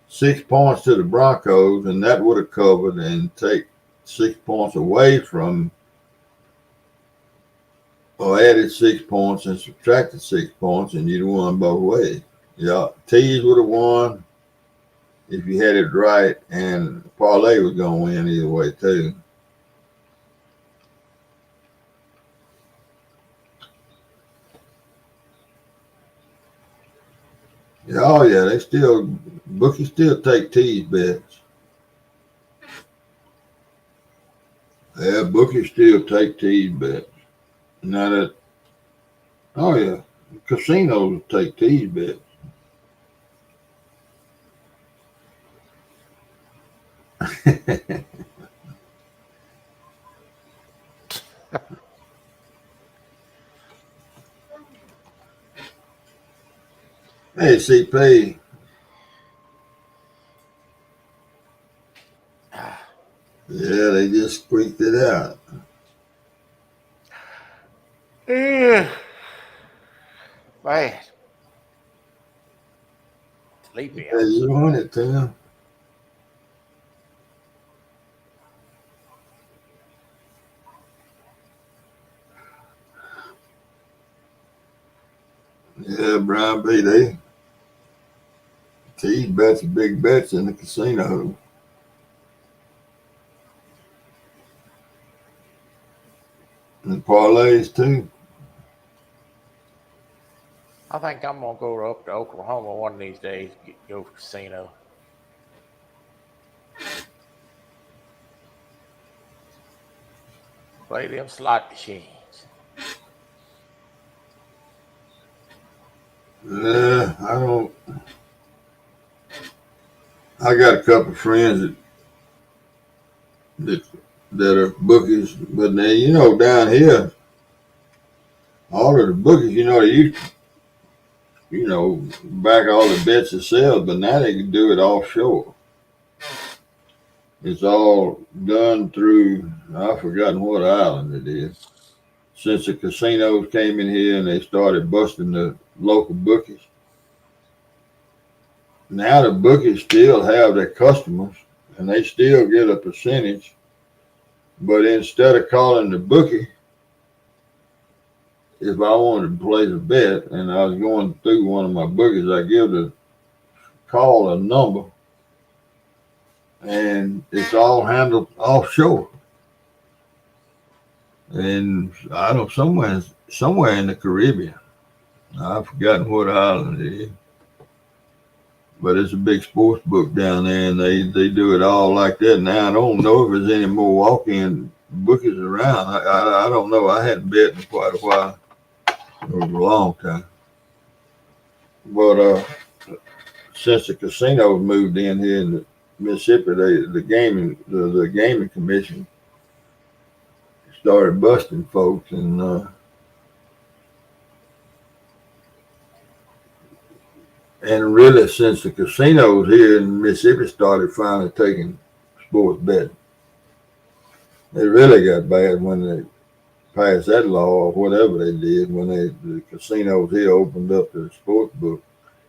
6 points to the Broncos, and that would have covered, and take 6 points away from, or added 6 points and subtracted 6 points, and you'd have won both ways. Yeah, tees would have won if you had it right, and parlay was going to win either way, too. Oh yeah, bookies still take tease bets. Yeah, bookies still take tease bets. Now that, oh yeah, casinos take tease bets. Hey CP. Yeah, they just squeaked it out. Yeah. Man. Sleepy. Yeah, you want it, Tim. Yeah, Brian B, they tease bets are big bets in the casino. And parlays too. I think I'm gonna go up to Oklahoma one of these days. Go to casino. Play them slot machines. Yeah, I got a couple of friends that are bookies, but then down here, all of the bookies, they used back all the bets themselves, but now they can do it offshore. It's all done through, I've forgotten what island it is. Since the casinos came in here and they started busting the local bookies, now the bookies still have their customers and they still get a percentage, but instead of calling the bookie, if I wanted to place a bet and I was going through one of my bookies, I give the call a number, and it's all handled offshore. and I don't somewhere in the Caribbean. I've forgotten what island it is, but it's a big sports book down there, and they do it all like that. Now I don't know if there's any more walk-in bookies around. I don't know. I hadn't bet in quite a while. It was a long time, but since the casinos moved in here in Mississippi, the gaming commission started busting folks, and really since the casinos here in Mississippi started finally taking sports betting, it really got bad when they passed that law or whatever they did when the casinos here opened up the sports book.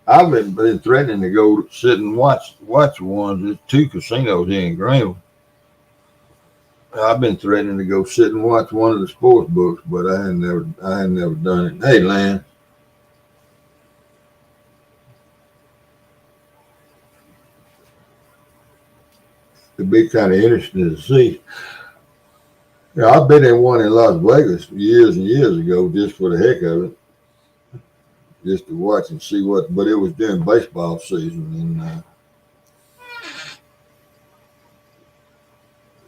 I've been threatening to go sit and watch ones. There's 2 casinos here in Greenville. I've been threatening to go sit and watch one of the sports books, but I had never done it. Hey, Lan. It'd be kind of interesting to see. Yeah, I've been in one in Las Vegas years and years ago just for the heck of it, just to watch and see what. But it was during baseball season,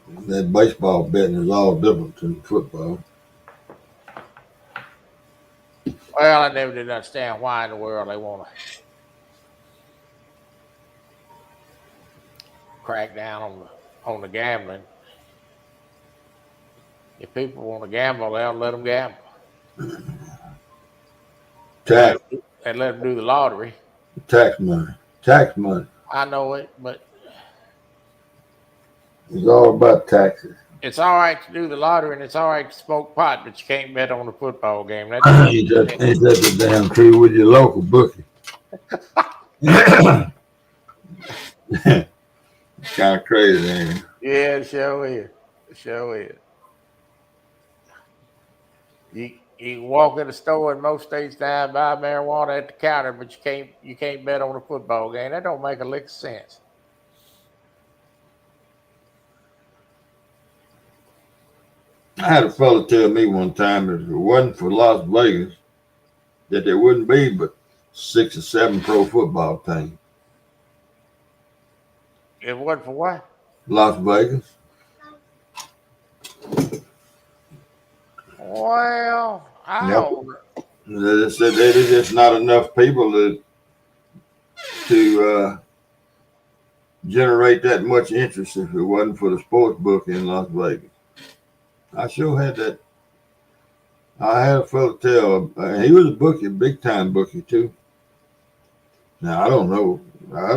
and that baseball betting is all different than football. Well, I never did understand why in the world they want to crack down on the gambling. If people want to gamble, they'll let them gamble. Tax And let them do the lottery. Tax money. I know it, but It's all about taxes. it's all right to do the lottery and it's all right to smoke pot, but you can't bet on a football game. Ain't that the damn true with your local bookie? Kind of crazy, ain't it? Yeah, it sure is. It sure is. You can walk in the store in most states now and buy marijuana at the counter, but you can't bet on a football game. That don't make a lick of sense. I had a fella tell me one time that if it wasn't for Las Vegas, that there wouldn't be but 6 or 7 pro football teams. It wasn't for what? Las Vegas. Well, I don't. They said there's just not enough people to generate that much interest if it wasn't for the sports book in Las Vegas. I sure had that. I had a fellow tell, he was a bookie, big time bookie too. Now I don't know. I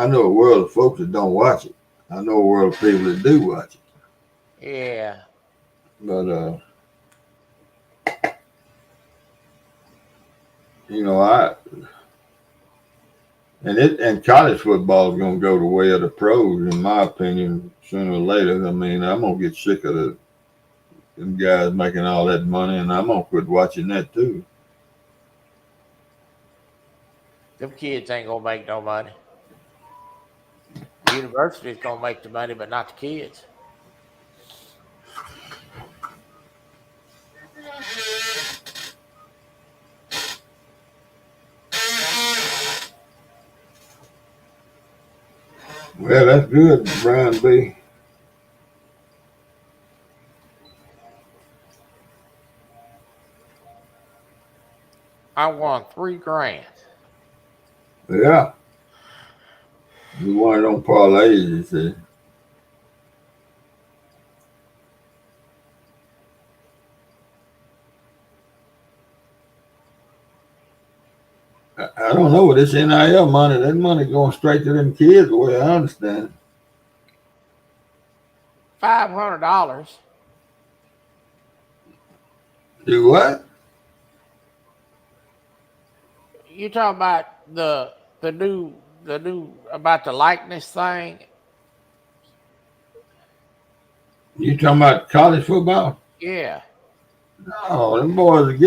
know a world of folks that don't watch it. I know a world of people that do watch it. Yeah. But and college football is going to go the way of the pros, in my opinion, sooner or later. I mean, I'm going to get sick of them guys making all that money, and I'm going to quit watching that too. Them kids ain't going to make no money. The university's going to make the money, but not the kids. Well, that's good, Brian B. I won $3,000. Yeah. You won it on parlays, you see. I don't know. This NIL money, that money going straight to them kids, the way I understand it. $500. Do what? You talking about the new about the likeness thing? You talking about college football? Yeah. No, them boys are they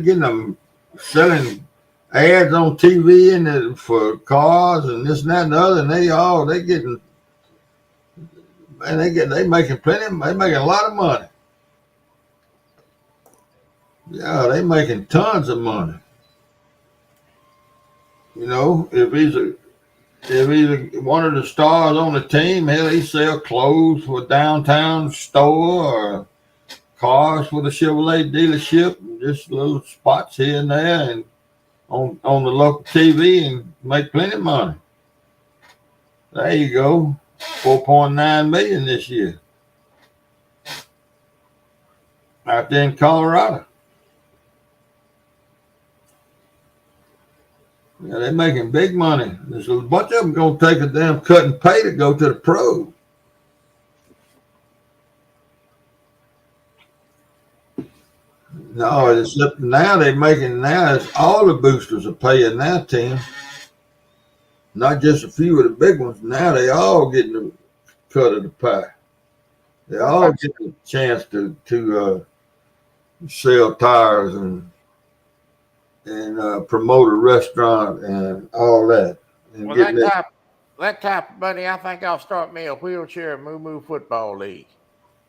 getting them selling ads on TV and for cars and this and that and the other, and they getting Man, they making plenty. They making a lot of money. Yeah, they making tons of money. You know, if he's one of the stars on the team, hell, he sell clothes for a downtown store or cars for the Chevrolet dealership, just little spots here and there, and on the local TV, and make plenty of money. There you go, 4.9 million this year out there in Colorado. Yeah, they're making big money. There's a bunch of them gonna take a damn cut and pay to go to the pros. No, except now they're making it's all the boosters are paying now, Tim. Not just a few of the big ones. Now they all getting a cut of the pie. They all get a chance to sell tires and promote a restaurant and all that. And Well, that type of money, I think I'll start me a wheelchair moo football league.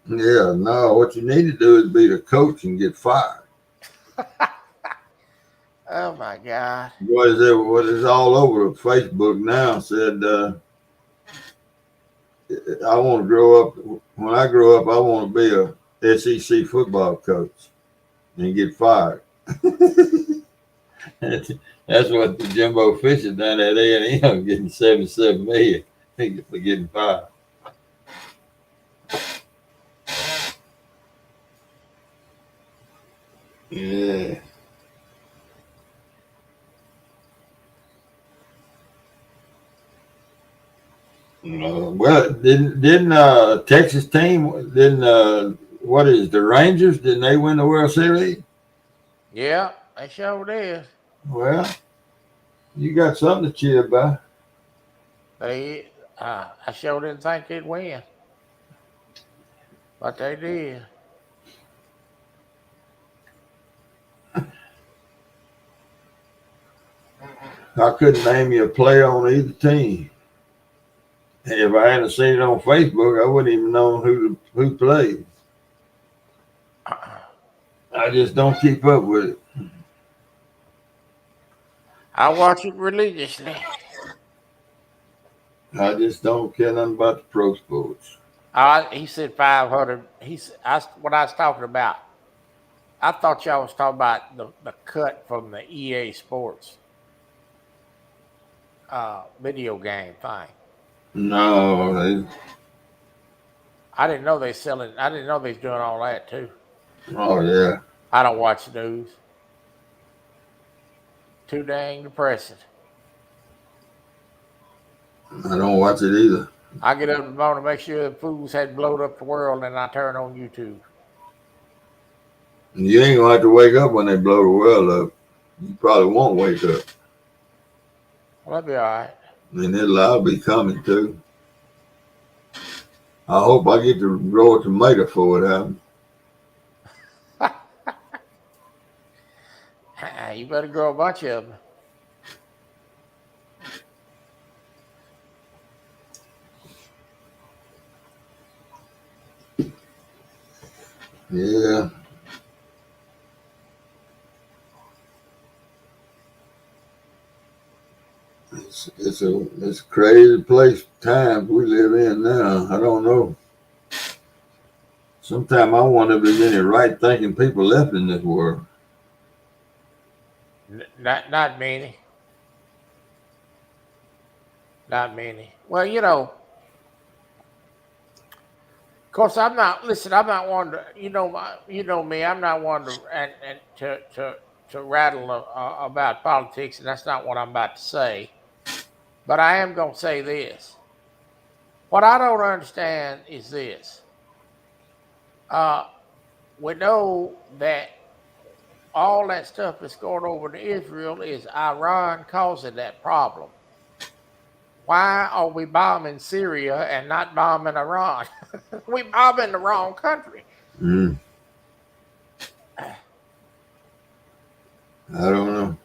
Yeah, no. What you need to do is be the coach and get fired. Oh my God! What is all over Facebook now? Said I want to grow up. When I grow up, I want to be a SEC football coach and get fired. That's what the Jimbo Fisher done at A&M, getting $77 million for getting fired. Yeah. Well, didn't Texas team what is the Rangers? Didn't they win the World Series? Yeah, they sure did. Well, you got something to cheer about. I sure didn't think they'd win, but they did. I couldn't name you a player on either team. If I hadn't seen it on Facebook, I wouldn't even know who played. I just don't keep up with it. I watch it religiously. I just don't care nothing about the pro sports. He said 500. What I was talking about. I thought y'all was talking about the cut from the EA Sports video game thing. No, I didn't know they selling. I didn't know they was doing all that too. Oh yeah. I don't watch the news. Too dang depressing. I don't watch it either. I get up in the morning to make sure the fools had blowed up the world, and I turn on YouTube. You ain't gonna have to wake up when they blow the world up. You probably won't wake up. Well, that'll be all right. And I'll be coming too. I hope I get to grow a tomato for it happens. You better grow a bunch of them. Yeah. It's a crazy place, times we live in now. I don't know. Sometimes I wonder if there's any right thinking people left in this world. Not many. Not many. Well, you know, of course, I'm not. Listen, I'm not one to. You know me. I'm not one to rattle about politics, and that's not what I'm about to say. But I am going to say this. What I don't understand is this. We know that all that stuff that's going over to Israel is Iran causing that problem. Why are we bombing Syria and not bombing Iran? We bombing the wrong country. I don't know.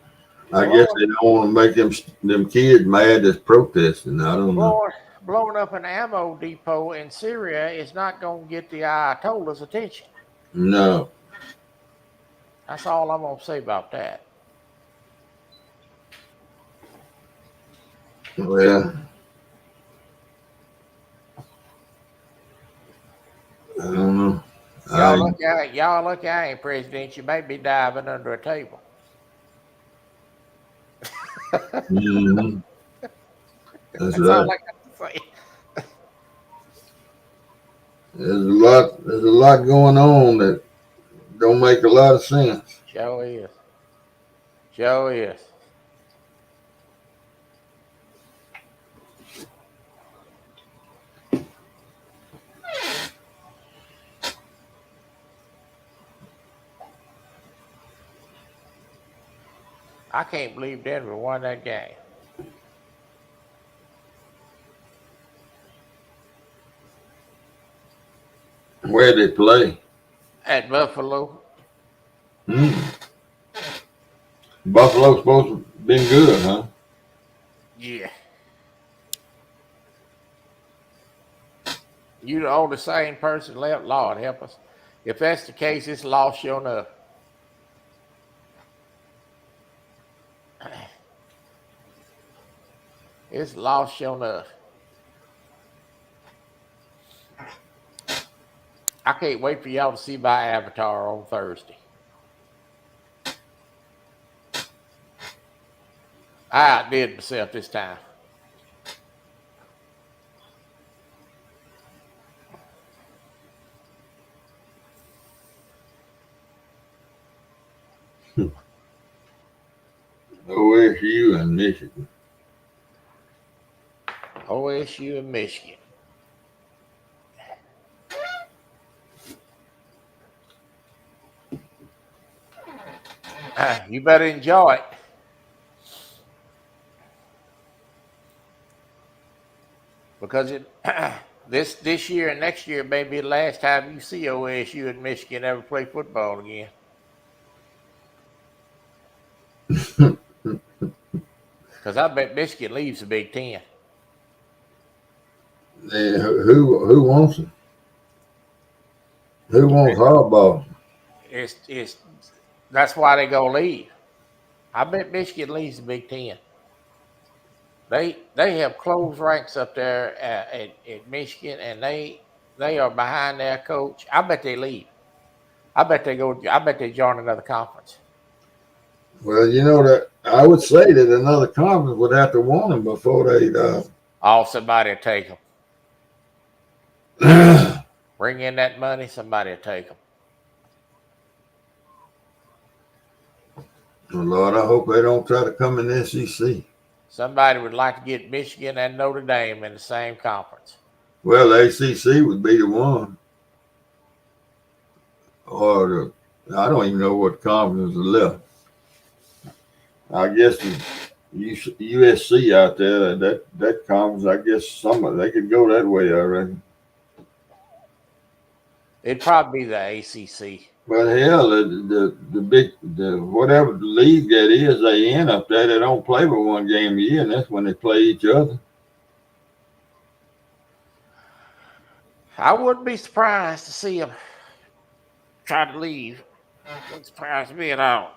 I guess they don't want to make them kids mad that's protesting. I don't know. blowing up an ammo depot in Syria is not going to get the Ayatollah's attention. No. That's all I'm going to say about that. Well, I don't know. Y'all look, I ain't president. You may be diving under a table. Mm-hmm. That's That's all right. I got to say. There's a lot going on that don't make a lot of sense. Sure is. Sure is. I can't believe Denver won that game. Where they play? At Buffalo. Mm. Buffalo's supposed to have been good, huh? Yeah. You the only sane person left. Lord help us. If that's the case, it's lost sure enough. It's lost sure enough. I can't wait for y'all to see my avatar on Thursday. I outdid myself this time. OSU and Michigan. OSU and Michigan. You better enjoy it. Because this year and next year may be the last time you see OSU and Michigan ever play football again. Because I bet Michigan leaves the Big Ten. Who wants it? Who wants Harbaugh? It's that's why they gonna leave. I bet Michigan leaves the Big Ten. They have closed ranks up there at Michigan, and they are behind their coach. I bet they leave. I bet they go. I bet they join another conference. Well, you know that I would say that another conference would have to want them before they. Oh, somebody will take them. Bring in that money. Somebody will take them. Oh, Lord, I hope they don't try to come in the SEC. Somebody would like to get Michigan and Notre Dame in the same conference. Well, the ACC would be the one. Or I don't even know what conference is left. I guess the USC out there, that conference, I guess they could go that way, I reckon. It'd probably be the ACC. But hell, whatever the league that is, they in up there. They don't play but one game a year, and that's when they play each other. I wouldn't be surprised to see them try to leave. Wouldn't surprise me at all.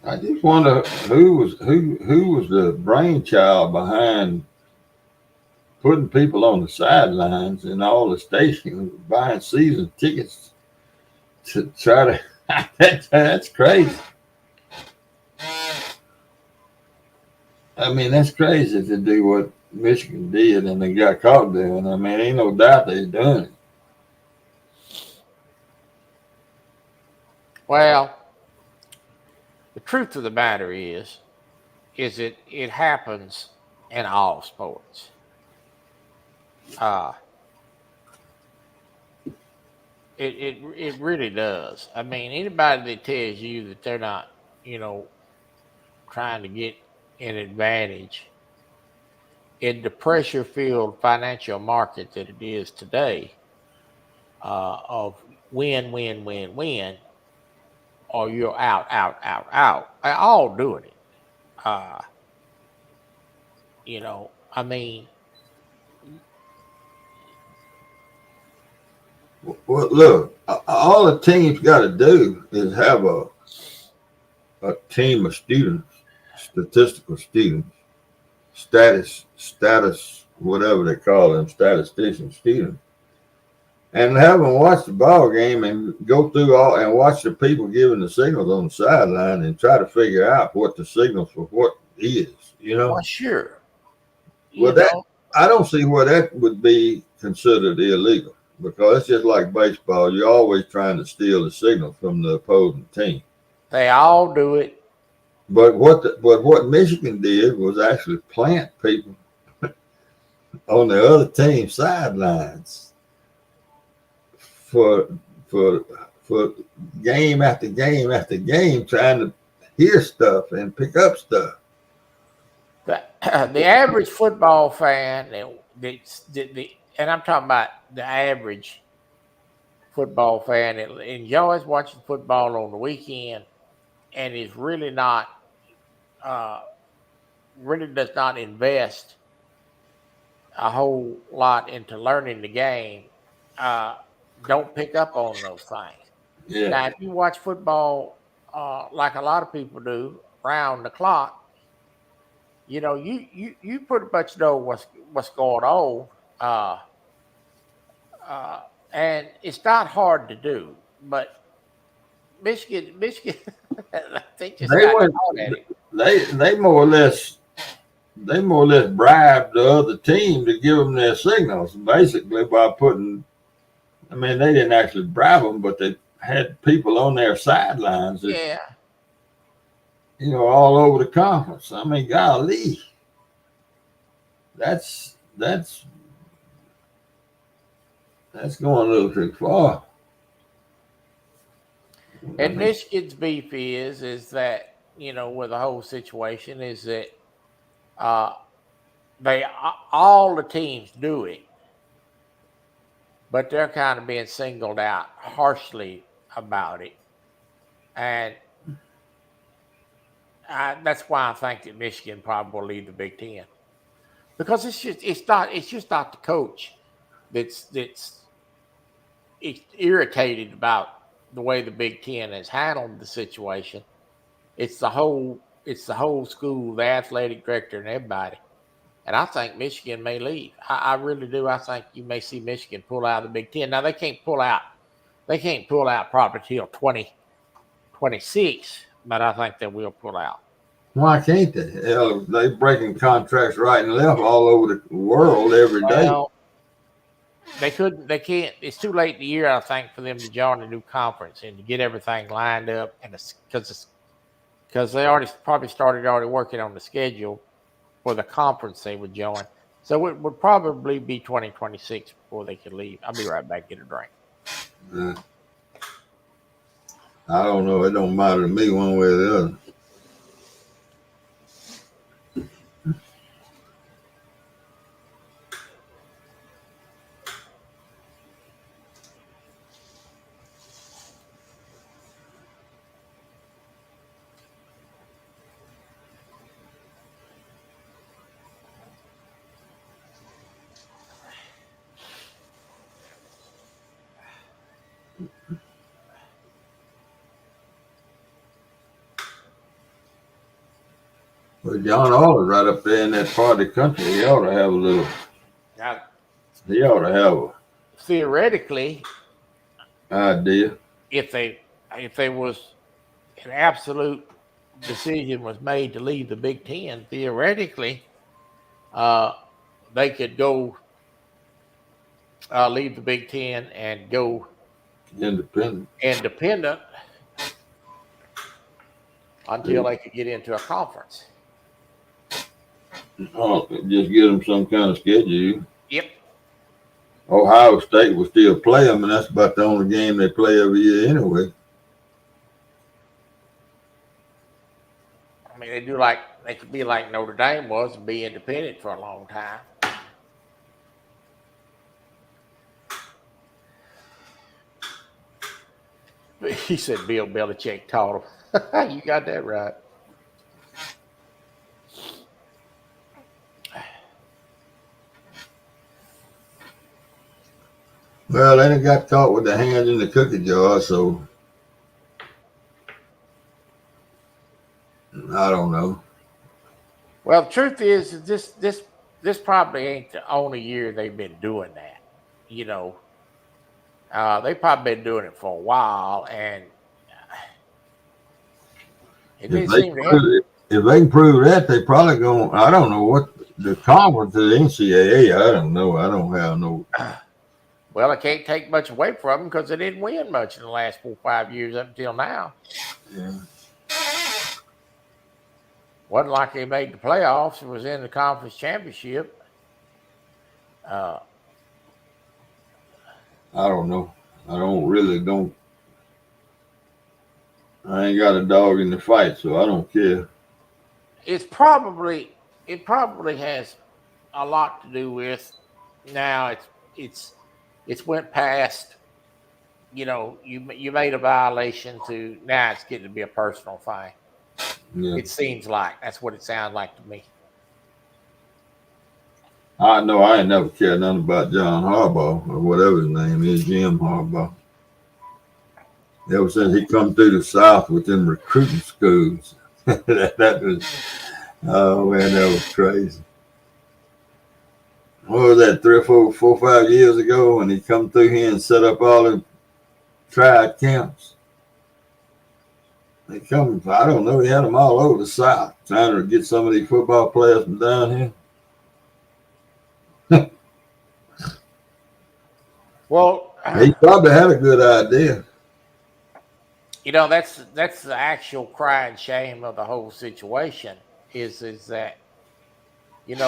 I just wonder who was the brainchild behind putting people on the sidelines in all the stations, buying season tickets to try to. That's crazy. I mean, that's crazy to do what Michigan did and they got caught doing. I mean, ain't no doubt they done it. Well, the truth of the matter is it happens in all sports. It really does. I mean, anybody that tells you that they're not, trying to get an advantage in the pressure-filled financial market that it is today, of win, win, win, win, or you're out, out, out, out. They're all doing it. Uh, I mean, Well, look, all the teams got to do is have a team of students, statistical students, status, whatever they call them, statistician students, and have them watch the ball game and go through all and watch the people giving the signals on the sideline and try to figure out what the signals for what is. well, sure, Well, that I don't see where that would be considered illegal because it's just like baseball. You're always trying to steal the signal from the opposing team. they all do it. But what Michigan did was actually plant people on the other team sidelines for for for game after game after game, trying to hear stuff and pick up stuff. The average football fan, and I'm talking about the average football fan that enjoys watching football on the weekend and is really not, really does not invest a whole lot into learning the game, don't pick up on those things. Yeah. Now, if you watch football like a lot of people do round the clock, you pretty much know what's going on, and it's not hard to do. But Michigan, they just They got went. caught at it. They more or less bribed the other team to give them their signals, basically by putting. I mean, they didn't actually bribe them, but they had people on their sidelines that, Yeah, all over the conference. I mean, golly, that's going a little too far. and Michigan's beef is that with the whole situation is that uh, they all the teams do it, but they're kind of being singled out harshly about it, and that's why I think that Michigan probably will leave the Big Ten because it's just not the coach that's irritated about the way the Big Ten has handled the situation. It's the whole school, the athletic director, and everybody. And I think Michigan may leave. I really do. I think you may see Michigan pull out of the Big Ten. Now they can't pull out. They can't pull out probably till 2026, but I think they will pull out. Why can't they? Hell, they breaking contracts right and left all over the world every day. Well, they couldn't. They can't. It's too late in the year, I think, for them to join a new conference and to get everything lined up. And because they probably started working on the schedule for the conference they would join. So it would probably be 2026 before they could leave. I'll be right back. Get a drink. I don't know. It don't matter to me one way or the other. Well, John Oliver right up there in that part of the country, he ought to have a little. Now, He ought to have a theoretically, idea. if there was an absolute decision was made to leave the Big Ten, theoretically, they could go leave the Big Ten and go Independent. Until they could get into a conference. Oh, just get them some kind of schedule. Yep. Ohio State will still play them, and that's about the only game they play every year anyway. I mean, they could be like Notre Dame was and be independent for a long time. He said Bill Belichick taught him. You got that right. Well, they done got caught with their hands in the cookie jar, so I don't know. Well, the truth is, this probably ain't the only year they've been doing that. You know, they've probably been doing it for a while, and it If didn't they seem to help. if they can prove that, they probably going. I don't know what the conference of the NCAA. I don't know. I don't have no. Well, I can't take much away from them because they didn't win much in the last 4 or 5 years up until now. Yeah. Wasn't like they made the playoffs. It was in the conference championship. I don't know. I don't. I ain't got a dog in the fight, so I don't care. It probably has a lot to do with now. It's went past. You made a violation to now it's getting to be a personal thing. Yeah. It seems like that's what it sounds like to me. I know I ain't never cared nothing about John Harbaugh or whatever his name is, Jim Harbaugh. Ever since he come through the South with them recruiting schools, that was, oh man, that was crazy. What was that, 3 or 4, 5 years ago when he come through here and set up all them triad camps? They come, I don't know, he had them all over the South trying to get some of these football players from down here. Well, He probably had a good idea. that's the actual cry and shame of the whole situation is that if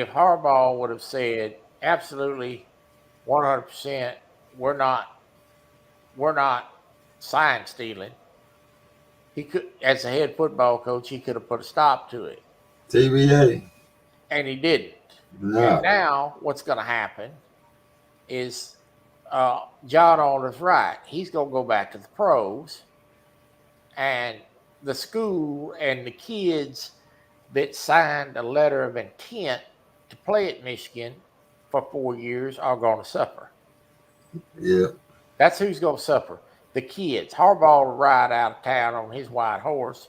Harbaugh would have said absolutely 100%, we're not sign stealing, he could, as a head football coach, he could have put a stop to it. TVA. And he didn't. No. And now what's going to happen is John Alder's right. He's going to go back to the pros, and the school and the kids that signed a letter of intent to play at Michigan for 4 years are going to suffer. Yeah. That's who's going to suffer. The kids. Harbaugh will ride out of town on his white horse,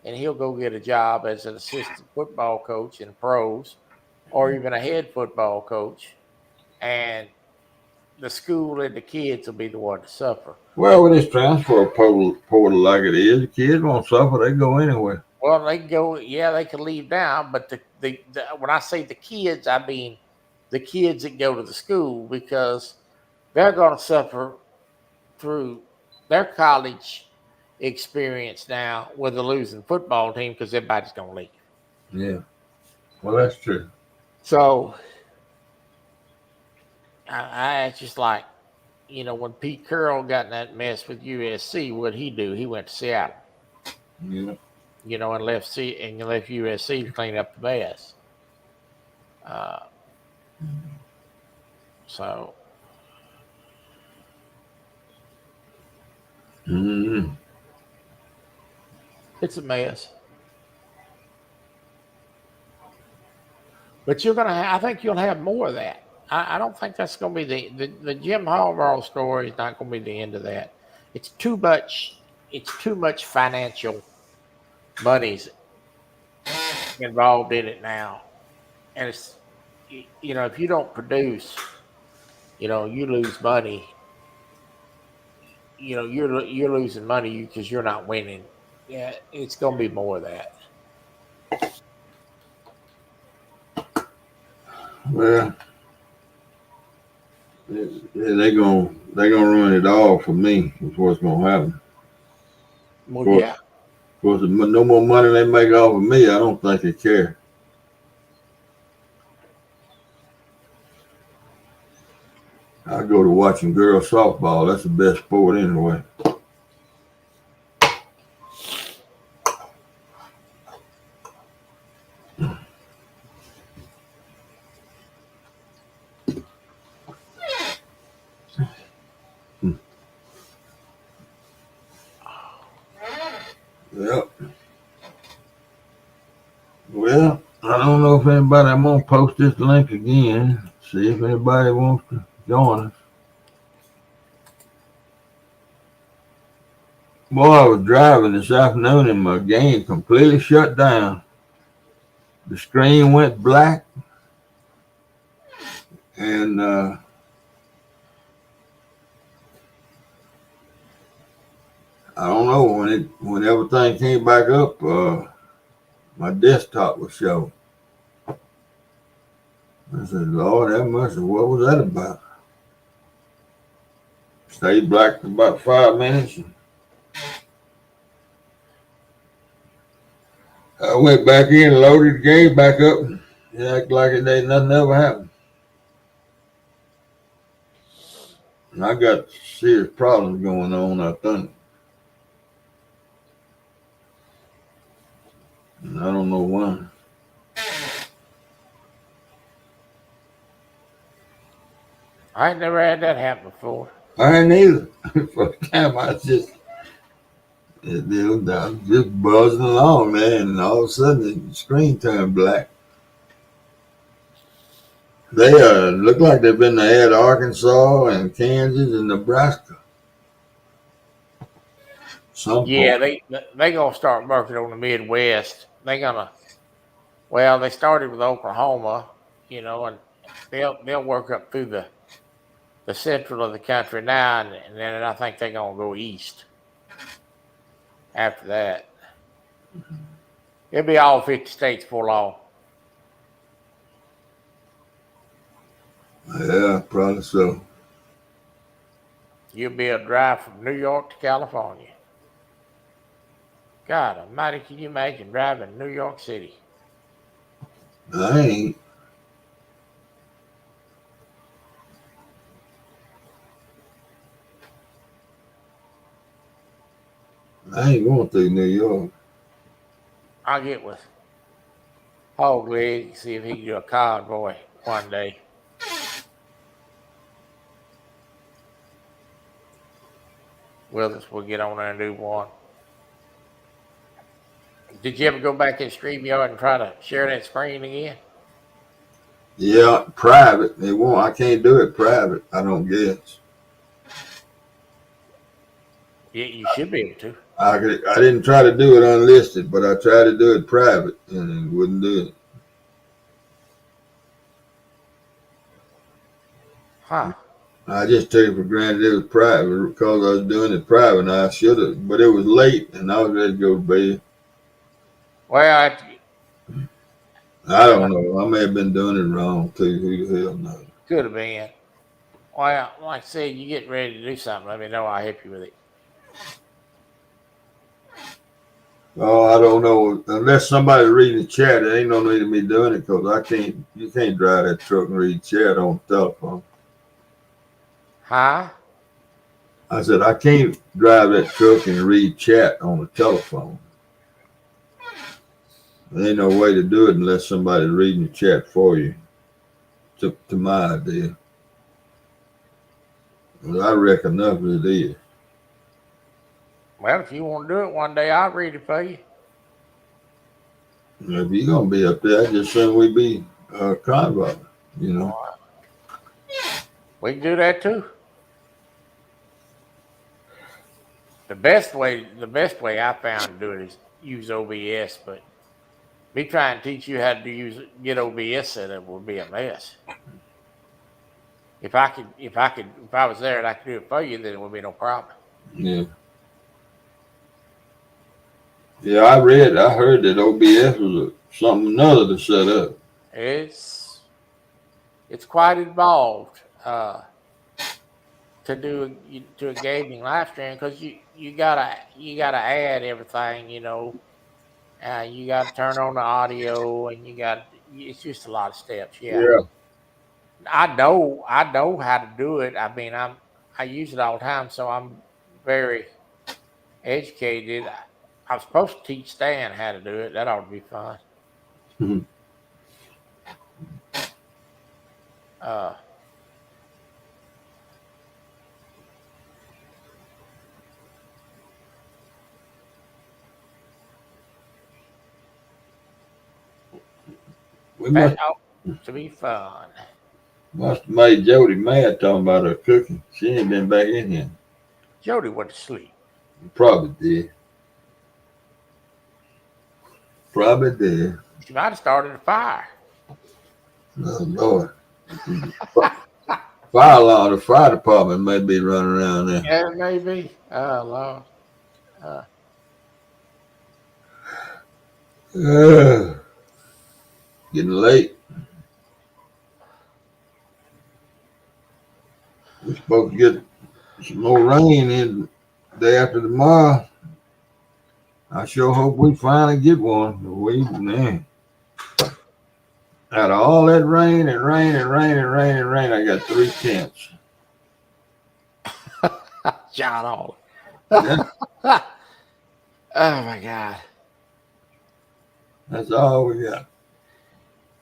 and he'll go get a job as an assistant football coach in the pros or even a head football coach. And the school and the kids will be the one to suffer. Well, with this transfer portal like it is, the kids won't suffer. They go anywhere. Well, they can go. Yeah, they can leave now. But the when I say the kids, I mean the kids that go to the school, because they're going to suffer through their college experience now with a losing football team because everybody's going to leave. Yeah. Well, that's true. So I just like, when Pete Carroll got in that mess with USC, what'd he do? He went to Seattle. Yeah. And left USC to clean up the mess. So. Mm-hmm. It's a mess. But I think you'll have more of that. I don't think that's going to be the Jim Harbaugh story is not going to be the end of that. It's too much financial money's involved in it now. And it's, if you don't produce, you lose money. You're losing money because you're not winning. Yeah, it's going to be more of that. Well, they're gonna run it all for me. Is what's gonna happen. Well, yeah. Of course, no more money they make off of me, I don't think they care. I go to watching girls softball. That's the best sport anyway. Well, I don't know if anybody. I'm gonna post this link again. See if anybody wants to join us. Boy, I was driving this afternoon and my game completely shut down. The screen went black, and I don't know when everything came back up. My desktop was showing. I said, "Lord, that must have. What was that about?" Stayed black for about 5 minutes. I went back in, loaded the game back up. It acted like it ain't nothing ever happened. And I got serious problems going on, I think. And I don't know why. I ain't never had that happen before. I ain't either. First time I just I was just buzzing along, man, and all of a sudden the screen turned black. They look like they've been to Arkansas and Kansas and Nebraska. Some Yeah, point. they gonna start working on the Midwest. They started with Oklahoma, and they'll work up through the central of the country now, and then I think they're gonna go east after that. It'll be all 50 states for long. Yeah, probably so. You'll be able to drive from New York to California. God almighty, can you imagine driving New York City? I ain't. I ain't going through New York. I'll get with Hog Leg, see if he can do a convoy one day. Withers will get on there and do one. Did you ever go back in StreamYard and try to share that screen again? Yeah, private. They won't. I can't do it private. I don't guess. Yeah, you should be able to. I didn't try to do it unlisted, but I tried to do it private and it wouldn't do it. Huh. I just took it for granted it was private because I was doing it private. And I should have, but it was late and I was ready to go to bed. Well, I don't know. I may have been doing it wrong too. Who the hell knows? could have been. Well, like I said, you get ready to do something, let me know. I'll help you with it. Oh, I don't know. Unless somebody reading the chat, it ain't no need of me doing it because I can't. You can't drive that truck and read chat on the telephone. Huh? I said I can't drive that truck and read chat on the telephone. There ain't no way to do it unless somebody's reading the chat for you. To my idea. Well, I reckon enough it is. Well, if you want to do it one day, I'll read it for you. If you're gonna be up there, I just assume we be convoy. You know. We can do that too. The best way I found to do it is use OBS, but me trying to teach you how to get OBS set up would be a mess. If I was there and I could do it for you, then it would be no problem. Yeah. Yeah, I heard that OBS was something another to set up. It's quite involved to do a gaming live stream because you gotta add everything, you gotta turn on the audio and it's just a lot of steps. Yeah. I know how to do it. I mean, I use it all the time, so I'm very educated. I'm supposed to teach Stan how to do it. That ought to be fun. Mhm. We That ought to be fun. must have made Jody mad talking about her cooking. She ain't been back in here. Jody went to sleep. Probably did. Probably did. She might have started a fire. Oh Lord. Fire alarm, the fire department may be running around there. Yeah, maybe. Oh, Lord. Getting late. We're supposed to get some more rain in day after tomorrow. I sure hope we finally get one. Man. Out of all that rain and rain and rain and rain and rain, I got 3 tenths. John Oliver. Yeah, Oh, my God. that's all we got.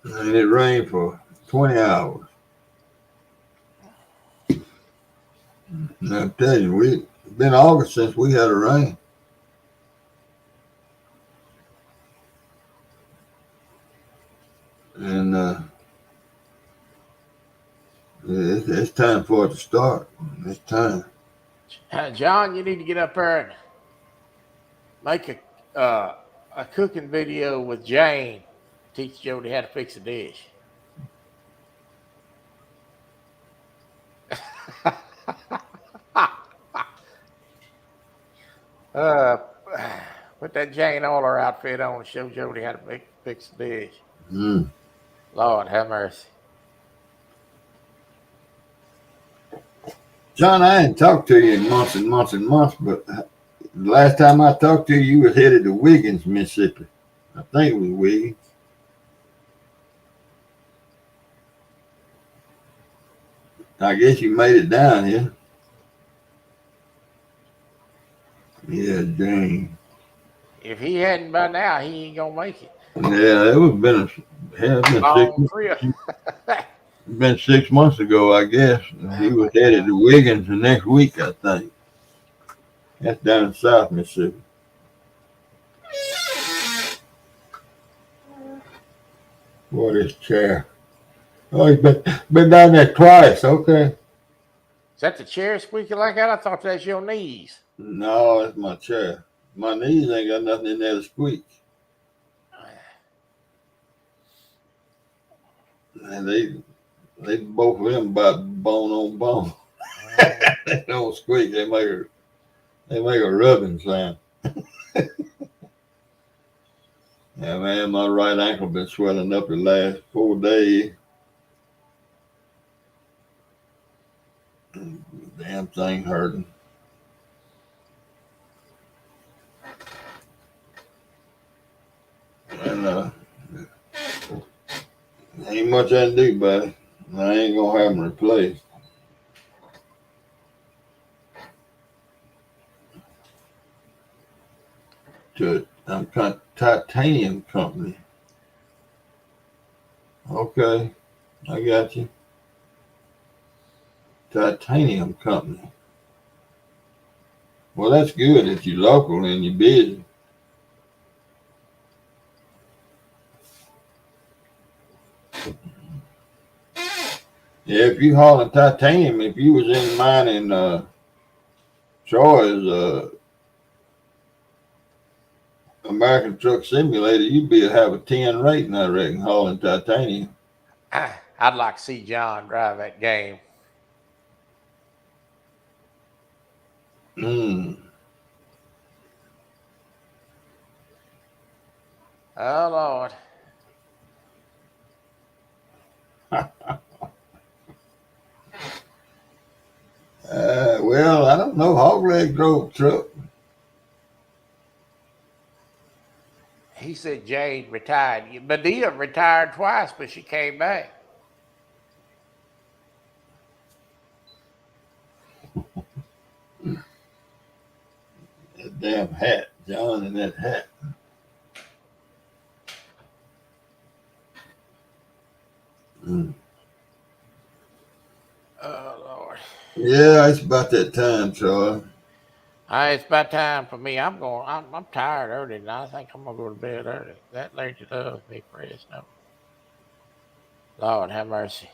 And it rained for 20 hours. And I'm telling you, it's been August since we had a rain. And it's time for it to start. It's time. John, you need to get up there and make a cooking video with Jane. Teach Jody how to fix a dish. uh, put that Jane Oller outfit on and show Jody how to fix a dish. Mm. Lord have mercy. John, I ain't talked to you in months and months and months, but the last time I talked to you, you was headed to Wiggins, Mississippi. I think it was Wiggins. I guess you made it down here. Yeah, Jane. If he hadn't by now, he ain't gonna make it. Yeah, it was Long trip. been 6 months ago, I guess. He was headed to Wiggins the next week, I think. That's down in South Mississippi. What is chair? Oh, he's been down there twice. Okay. Is that the chair squeaking like that? I thought that's your knees. No, it's my chair. My knees ain't got nothing in there to squeak. And they both of them about bone on bone. They don't squeak. They make a rubbing sound. Yeah, man, my right ankle been swelling up the last 4 days. Damn thing hurting. And ain't much I can do about it. I ain't gonna have them replaced. To titanium company. Okay, I got you. Titanium company. Well, that's good if you're local and you're busy. Yeah, if you hauling titanium, if you was in mine in Troy's American Truck Simulator, you'd have a 10 rating, I reckon, hauling titanium. I'd like to see John drive that game. Oh, Lord. Well, I don't know. Hogleg drove truck. He said Jane retired. Medea retired twice, but she came back. That damn hat. John in that hat. Oh, Lord. Yeah, it's about that time, Charlie. It's about time for me. I'm tired early, and I think I'm gonna go to bed early. That lady loves me, Fred. No. Lord have mercy.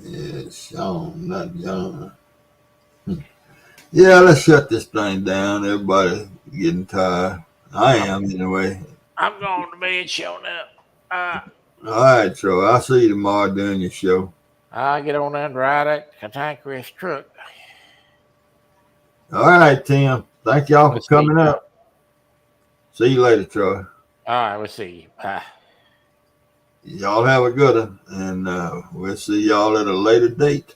Yeah, Sean, not John. Yeah, let's shut this thing down. Everybody getting tired. I am anyway. I'm going to bed showing up. All right, Troy. I'll see you tomorrow doing your show. I'll get on that and ride that cantankerous truck. All right, Tim. Thank y'all for Let's see. coming up. See you later, Troy. All right, we'll see you. Bye. Y'all have a good one, and we'll see y'all at a later date.